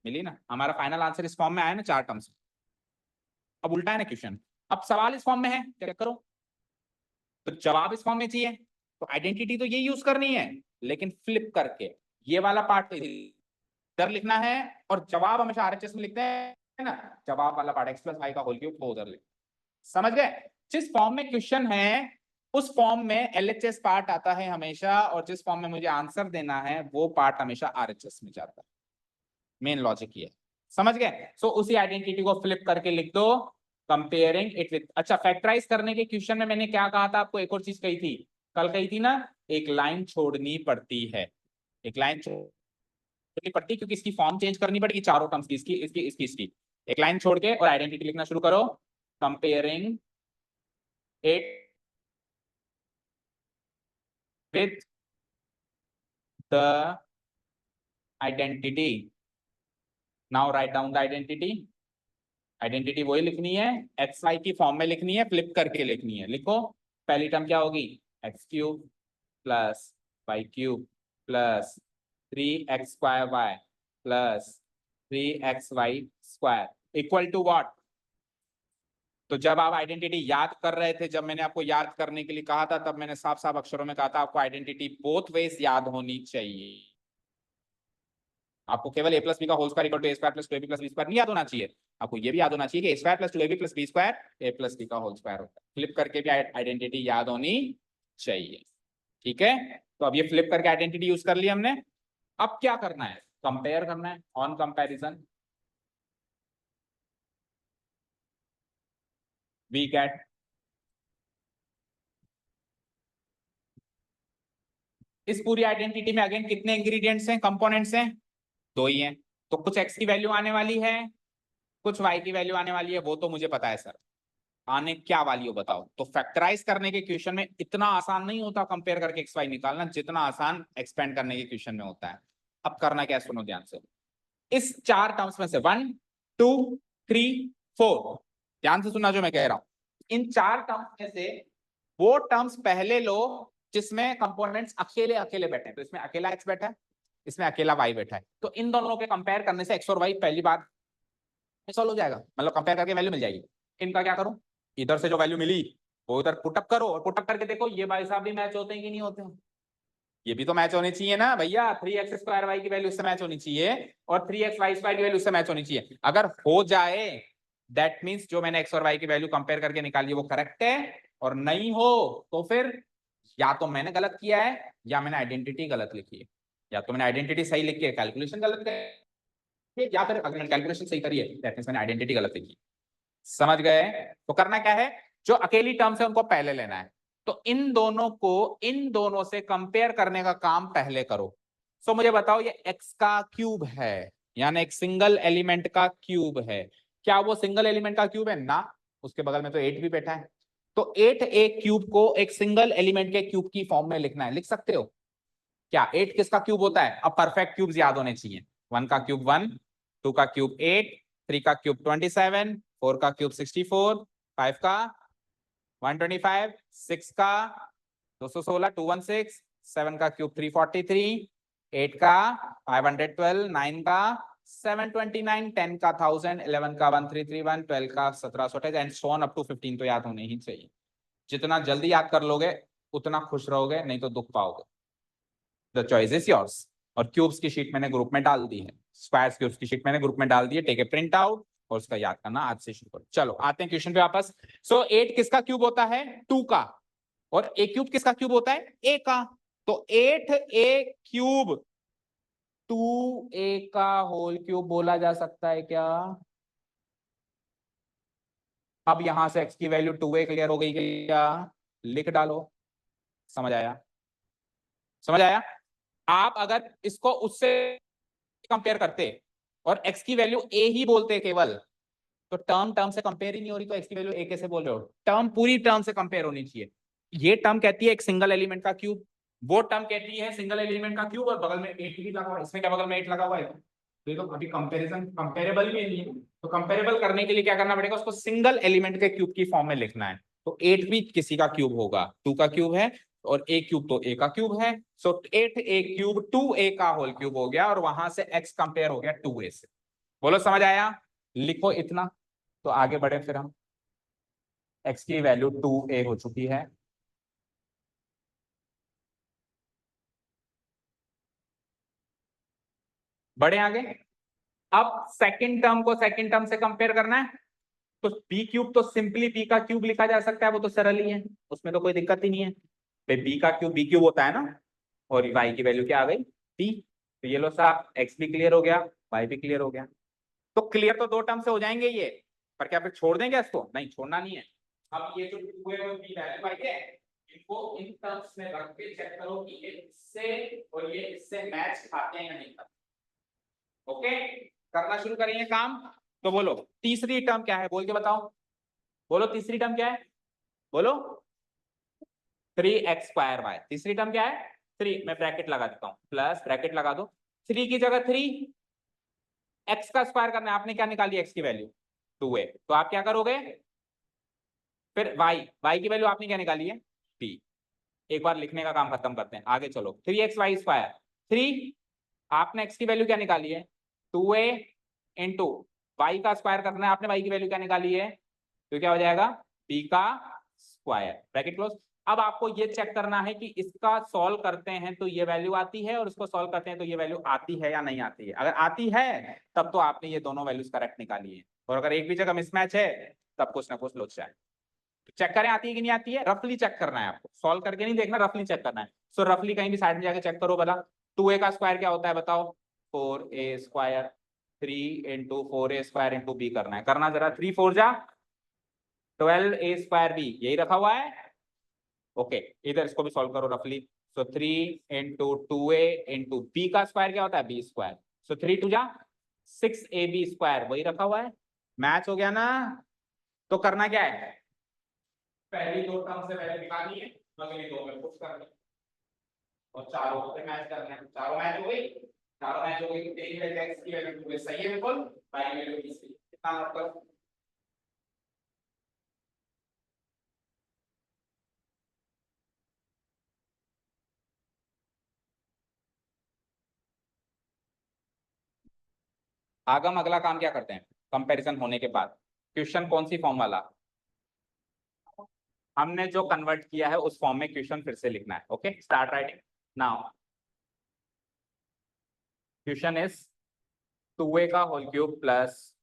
मिली ना? हमारा फाइनल आंसर इस फॉर्म में आया ना 4 टर्म्स। अब उल्टा है ना क्वेश्चन, अब सवाल इस फॉर्म में है, क्या करो? तो जवाब इस फॉर्म में चाहिए तो आइडेंटिटी तो ये यूज करनी है, लेकिन फ्लिप करके ये वाला पार्ट इधर लिखना है, और जवाब हमेशा आरएचएस में लिखते हैं ना, जवाब वाला पार्ट एक्स प्लस वाई का होल क्यूब वो उधर लिख। समझ गए? जिस फॉर्म में क्वेश्चन है उस फॉर्म में एलएचएस पार्ट आता है हमेशा, और जिस फॉर्म में मुझे आंसर देना है वो पार्ट हमेशा आरएचएस में जाता है। मेन लॉजिक ये है। समझ गए? सो उसी आइडेंटिटी को फ्लिप करके लिख दो, कंपेयरिंग इट विद। अच्छा, फैक्टराइज करने के क्वेश्चन में मैंने क्या कहा था आपको? एक और चीज कही थी, कल कही थी ना, एक लाइन छोड़नी पड़ती है, एक लाइन छोड़नी पड़ती, क्योंकि इसकी फॉर्म चेंज करनी पड़ेगी चारों टर्म्स की, इसकी एक लाइन छोड़ के और आइडेंटिटी लिखना शुरू करो, comparing it with the identity. Now right down the identity. Identity वही लिखनी है, एक्स वाई की फॉर्म में लिखनी है, फ्लिप करके लिखनी है। लिखो, पहली टर्म क्या होगी? X cube plus y cube plus 3 x square y plus 3 x y square equal to what? तो जब आप आइडेंटिटी याद कर रहे थे, जब मैंने आपको याद करने के लिए कहा था, तब मैंने साफ साफ अक्षरों में कहा था आपको आइडेंटिटी बोथ वेज याद होनी चाहिए। आपको केवल a प्लस बी का whole square equal to a square plus 2ab plus b square नहीं याद होना चाहिए, आपको ये भी याद होना चाहिए कि a square plus 2ab plus b square a plus b का होल स्क्वायर होता है। फ्लिप करके भी आइडेंटिटी याद होनी चाहिए। ठीक है, तो अब ये फ्लिप करके आइडेंटिटी यूज कर ली हमने। अब क्या करना है, कंपेयर करना है। ऑन कंपैरिजन वी गेट इस पूरी आइडेंटिटी में अगेन कितने इंग्रेडिएंट्स हैं, कंपोनेंट्स हैं, दो ही हैं। तो कुछ x की वैल्यू आने वाली है, कुछ y की वैल्यू आने वाली है, वो तो मुझे पता है सर। आने क्या वाली हो बताओ। तो फैक्टराइज करने के क्वेश्चन में इतना आसान नहीं होता कंपेयर करके एक्स वाई निकालना, जितना आसान एक्सपेंड करने के क्वेश्चन में होता है। अब करना क्या है, सुनो ध्यान से। इस चार टर्म्स में से 1 2 3 4, ध्यान से सुनना जो मैं कह रहा हूं। इन चार टर्म्स में से वो टर्म्स पहले लो जिसमें कंपोनेंट्स अकेले अकेले बैठे हैं। तो इसमें अकेला x बैठा है, इसमें अकेला y बैठा है। तो इन दोनों के कंपेयर करने से x और y पहली बार सॉल्व हो जाएगा, मतलब कंपेयर करके वैल्यू मिल जाएगी। इनका क्या करूं, इधर से जो वैल्यू मिली वो इधर पुटअप करो, और पुटअप करके देखो ये भाई साहब भी मैच होते हैं कि नहीं होते हैं। ये भी तो मैच होने चाहिए ना भैया, 3x स्क्वायर y की वैल्यू इससे मैच होनी चाहिए और 3x y स्क्वायर की वैल्यू इससे मैच होनी चाहिए। अगर हो जाए दैट मींस जो मैंने x और y की वैल्यू कंपेयर करके निकाली है वो करेक्ट है, और नहीं हो तो फिर या तो मैंने गलत किया है या मैंने आइडेंटिटी गलत लिखी है। या तो मैंने आइडेंटिटी सही लिखी है, कैलकुलेशन गलत है, या फिर अगर मैंने कैलकुलेशन सही करी है दैट मींस मैंने आइडेंटिटी गलत लिखी। समझ गए। तो करना क्या है, जो अकेली टर्म्स है उनको पहले लेना है। तो इन दोनों को इन दोनों से कंपेयर करने का काम पहले करो। सो मुझे बताओ ये x का क्यूब है, यानी एक सिंगल एलिमेंट का क्यूब है। क्या वो सिंगल एलिमेंट का क्यूब है ना, उसके बगल में तो 8 भी बैठा है। तो 8 एक क्यूब को एक सिंगल एलिमेंट के क्यूब की फॉर्म में लिखना है, लिख सकते हो क्या। 8 किसका क्यूब होता है, अब परफेक्ट क्यूब्स याद होने चाहिए। 1 का क्यूब 1, 2 का क्यूब 8, 3 का क्यूब 27, 4 का क्यूब 64, 5 का 125, 6 का 216 216, 7 का क्यूब 343, 8 का 512, 9 का 729, 10 का 1000, 11 का 1331, 12 का 1728 and so on up to 15 तो याद होने ही चाहिए। जितना जल्दी याद कर लोगे उतना खुश रहोगे, नहीं तो दुख पाओगे। The choice is yours. और क्यूब्स की शीट मैंने ग्रुप में डाल दी है, स्क्वायर्स क्यूब्स की शीट मैंने ग्रुप में डाल दी है। टेक ए प्रिंट आउट और उसका याद करना आज से शुरू करो। चलो आते हैं क्वेश्चन पे वापस। सो 8 किसका क्यूब होता है, 2 का, और ए क्यूब किसका क्यूब होता है, ए का। तो 8 ए क्यूब 2 ए का होल क्यूब बोला जा सकता है क्या। अब यहां से x की वैल्यू 2a क्लियर हो गई क्या, लिख डालो। समझ आया, समझ आया। आप अगर इसको उससे कंपेयर करते और x की वैल्यू a ही बोलते केवल, तो टर्म टर्म से कंपेयर ही नहीं हो रही, तो x की वैल्यू a कैसे बोल रहे हो। टर्म पूरी टर्म से कंपेयर होनी चाहिए। ये टर्म कहती है एक सिंगल एलिमेंट का क्यूब, वो टर्म कहती है सिंगल एलिमेंट का क्यूब, और बगल में 8 भी लगा हुआ है। इसमें क्या बगल में 8 लगा हुआ है, तो ये तो अभी कंपैरिजन कंपेरेबल भी नहीं है। तो कंपेरेबल करने के लिए क्या करना पड़ेगा, उसको सिंगल एलिमेंट के क्यूब की फॉर्म में लिखना है। तो 8 भी किसी का क्यूब होगा, 2 का क्यूब है, और ए क्यूब तो ए का क्यूब है। सो 8 ए क्यूब 2a का होल क्यूब हो गया, और वहां से x कंपेयर हो गया 2a से। बोलो समझ आया, लिखो इतना। तो आगे बढ़े फिर हम, x की वैल्यू 2a हो चुकी है। बढ़े आगे। अब सेकंड टर्म को सेकंड टर्म से कंपेयर करना है। तो बी क्यूब तो सिंपली बी का क्यूब लिखा जा सकता है, वो तो सरल ही है, उसमें तो कोई दिक्कत ही नहीं है। भाई बी का क्यूब बी क्यूब होता है ना, और y की वैल्यू क्या आ गई, t। तो ये लो साहब, x भी क्लियर हो गया, y भी क्लियर हो गया। तो क्लियर तो दो टर्म से हो जाएंगे ये, पर क्या फिर छोड़ देंगे इसको, नहीं छोड़ना नहीं है। अब ये जो हुए हुए बी वैल्यू आई है, इनको इन टर्म्स में रख के चेक करो कि ये इससे और ये इससे मैच खाते हैं या नहीं खाते। ओके, करना शुरू करेंगे काम। तो बोलो तीसरी टर्म क्या है, बोल के बताओ। बोलो तीसरी टर्म क्या है, बोलो। 3x² y। तीसरी टर्म क्या है, 3। मैं ब्रैकेट लगा देता हूं, प्लस ब्रैकेट लगा दो। 3 की जगह 3, x का स्क्वायर करना है। आपने क्या निकाली x की वैल्यू 2a, तो आप क्या करोगे, फिर y की वैल्यू आपने क्या निकाली है t। एक बार लिखने का काम खत्म करते हैं, आगे चलो। 3xy², 3 आपने x की वैल्यू क्या निकाली है 2a इंटू y का स्क्वायर करना है। आपने y की वैल्यू क्या निकाली है तो क्या हो जाएगा बी का स्क्वायर ब्रैकेट क्लोज। अब आपको ये चेक करना है कि इसका सॉल्व करते हैं तो ये वैल्यू आती है और इसको सॉल्व करते हैं तो ये वैल्यू आती है या नहीं आती है। अगर आती है तब तो आपने ये दोनों वैल्यूज करेक्ट निकाली है, और अगर एक भी जगह मिसमैच है तब कुछ ना कुछ लोचा है। तो चेक करें आती है कि नहीं आती है, रफली चेक करना है आपको, सॉल्व करके नहीं देखना, रफली चेक करना है। सो रफली कहीं भी साइड में जाके चेक करो भला। 2a का स्क्वायर क्या होता है बताओ, 4a square, 3 into 4a square into b करना है, करना जरा, 3 4 जा 12a स्क्वायर बी, यही रखा हुआ है। ओके इधर इसको भी सॉल्व करो रफली। सो 3 इंटू 2a इंटू बी का स्क्वायर क्या होता है बी स्क्वायर, सो 3 2 जा 6ab स्क्वायर, वही रखा हुआ है। मैच हो गया ना। तो करना क्या है, पहली दो टर्म से पहले निकालनी है, अगली दो में पुट करनी है, और चारों से मैच करना है। चारों मैच हो गई, चारों मैच हो गई तो तेरी वैल्यू x की वैल्यू 2 सही है बिल्कुल, y की वैल्यू 20 कितना मतलब। आगम अगला काम क्या करते हैं, कंपैरिजन होने के बाद क्वेश्चन कौन सी फॉर्म वाला, हमने जो कन्वर्ट किया है उस फॉर्म में क्वेश्चन फिर से लिखना है। Okay start writing now. Question is 2a का होल क्यूब प्लस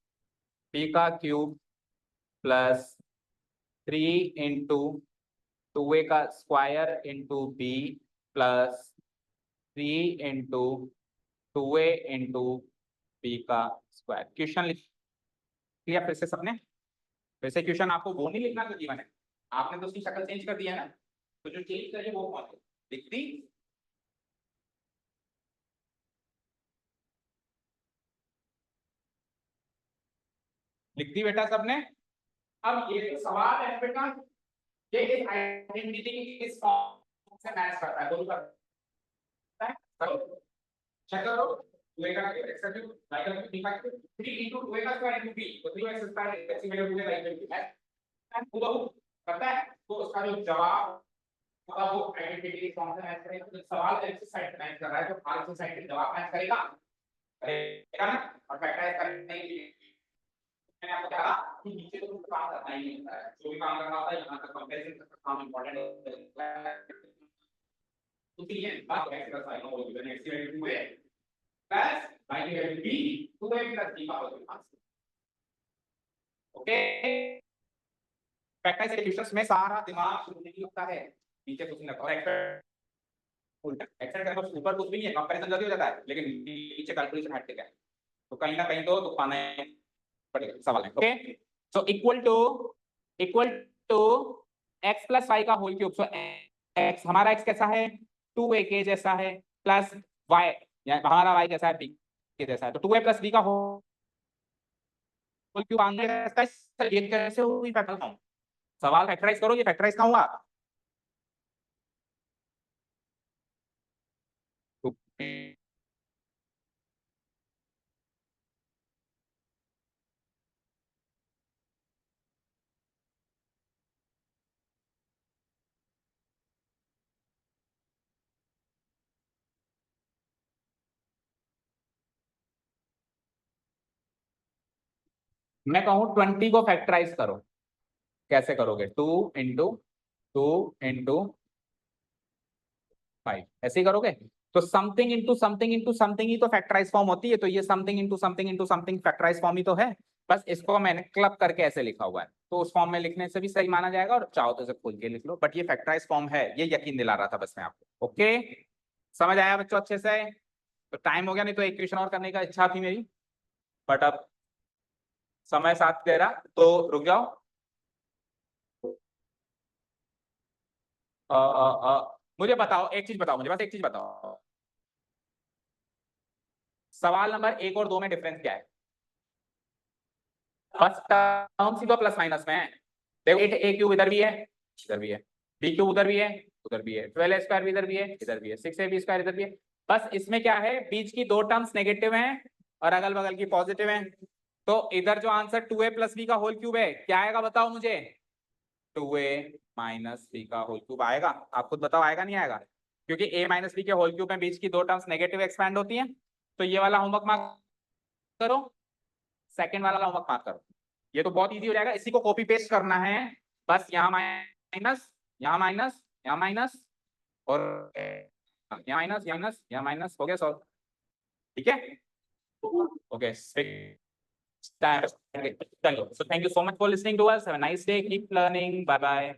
b का क्यूब प्लस 3 इंटू 2a का square into b plus 3 into 2a into b का स्क्वायर। क्वेश्चन लिख लिया फिर से सबने, फिर से क्वेश्चन आपको वो नहीं लिखना जो जीवन है, आपने तो उसकी शक्ल चेंज कर दिया ना, तो जो चेंज करिए वो कौन है, लिख दी। लिख दी बेटा सबने। अब ये जो सवाल है बेटा, ये इस आइडेंटिटी इस फॉर्म से मैच करता है, दोनों करता है। करो चेक करो, 2a का क्यूब x का क्यूब y का क्यूब b का क्यूब 3 into 2a का स्क्वायर into b, तो 3x स्क्वायर x की वैल्यू मुझे y की वैल्यू है, वो करता है। तो उसका जो जवाब होगा वो आइडेंटिटी फॉर्म से मैच करेगा। तो सवाल x साइड मैच कर रहा है, तो r साइड के जवाब मैच करेगा, करेगा ना। और फैक्टराइज करने के लिए मैंने आपको कहा कि नीचे तो कुछ काम करना ही नहीं होता है, जो भी काम करना होता है यहाँ तक कंपैरिजन तक काम इंपॉर्टेंट होता है। तो ये बात है कि साइन हो गई नेक्स्ट वैल्यू 2 है प्लस y की value b 2a plus b का होल ओके। फैक्टराइज सॉल्यूशंस में सारा दिमाग शुरू नहीं होता है, नीचे कुछ नहीं लगता, और उल्टा एक्सेल का ऊपर कुछ भी नहीं है, कंपैरिजन जल्दी हो जाता है, लेकिन नीचे कैलकुलेशन हट के क्या है, तो कहीं ना कहीं तो पाना पड़ेगा सवाल है। Okay so equal to x plus y का होल क्यूब। सो x हमारा x कैसा है 2a के जैसा है, प्लस y हमारा y कैसा है b के जैसा है, तो 2a प्लस b का होल क्यूब आने ये कैसे हुई फैक्टर, सवाल फैक्टराइज करो, ये फैक्टराइज कहाँ हुआ। मैं कहूँ 20 को फैक्टराइज करो, कैसे करोगे 2 इंटू 5 ऐसे ही करोगे। तो something into something into something ही तो फैक्टराइज फॉर्म होती है, तो ये something into something into something factorise form ही तो है, बस इसको मैंने क्लब करके ऐसे लिखा हुआ है, तो उस फॉर्म में लिखने से भी सही माना जाएगा, और चाहो तो इसे खोल के लिख लो, बट ये फैक्टराइज फॉर्म है, ये यकीन दिला रहा था बस मैं आपको। ओके समझ आया बच्चों अच्छे से। तो टाइम हो गया, नहीं तो एक क्वेश्चन और करने का इच्छा थी मेरी, बट अब समय साथ दे रहा तो रुक जाओ। मुझे बताओ एक चीज, बताओ मुझे बस एक चीज बताओ, सवाल नंबर 1 और 2 में डिफरेंस क्या है। फर्स्ट टर्म सी तो प्लस माइनस में है, देखो ए क्यूब इधर भी है, इधर भी है, बी क्यूब उधर भी है, उधर भी है, 12 स्क्वायर भी इधर भी है, इधर भी है, 6ab स्क्वायर इधर भी है। बस इसमें क्या है, बीच की दो टर्म्स नेगेटिव हैं और अगल बगल की पॉजिटिव हैं, तो इधर जो आंसर 2a प्लस बी का होल क्यूब है क्या आएगा बताओ मुझे, 2a माइनस बी का होल क्यूब आएगा। आप खुद बताओ आएगा नहीं आएगा, क्योंकि a माइनस बी के होल क्यूब में बीच की दो टर्म्स नेगेटिव एक्सपैंड होती हैं। तो ये वाला होमवर्क मार्क करो, सेकंड वाला होमवर्क मार्क करो। ये तो बहुत इजी हो जाएगा, इसी को कॉपी पेस्ट करना है, बस यहाँ माइनस, यहाँ माइनस, यहाँ माइनस और यहाँ माइनस, यहाँ माइनस, यहाँ माइनस, हो गया सॉल्व। ठीक है, okay, so thank you so much for listening to us. Have a nice day. Keep learning. Bye bye.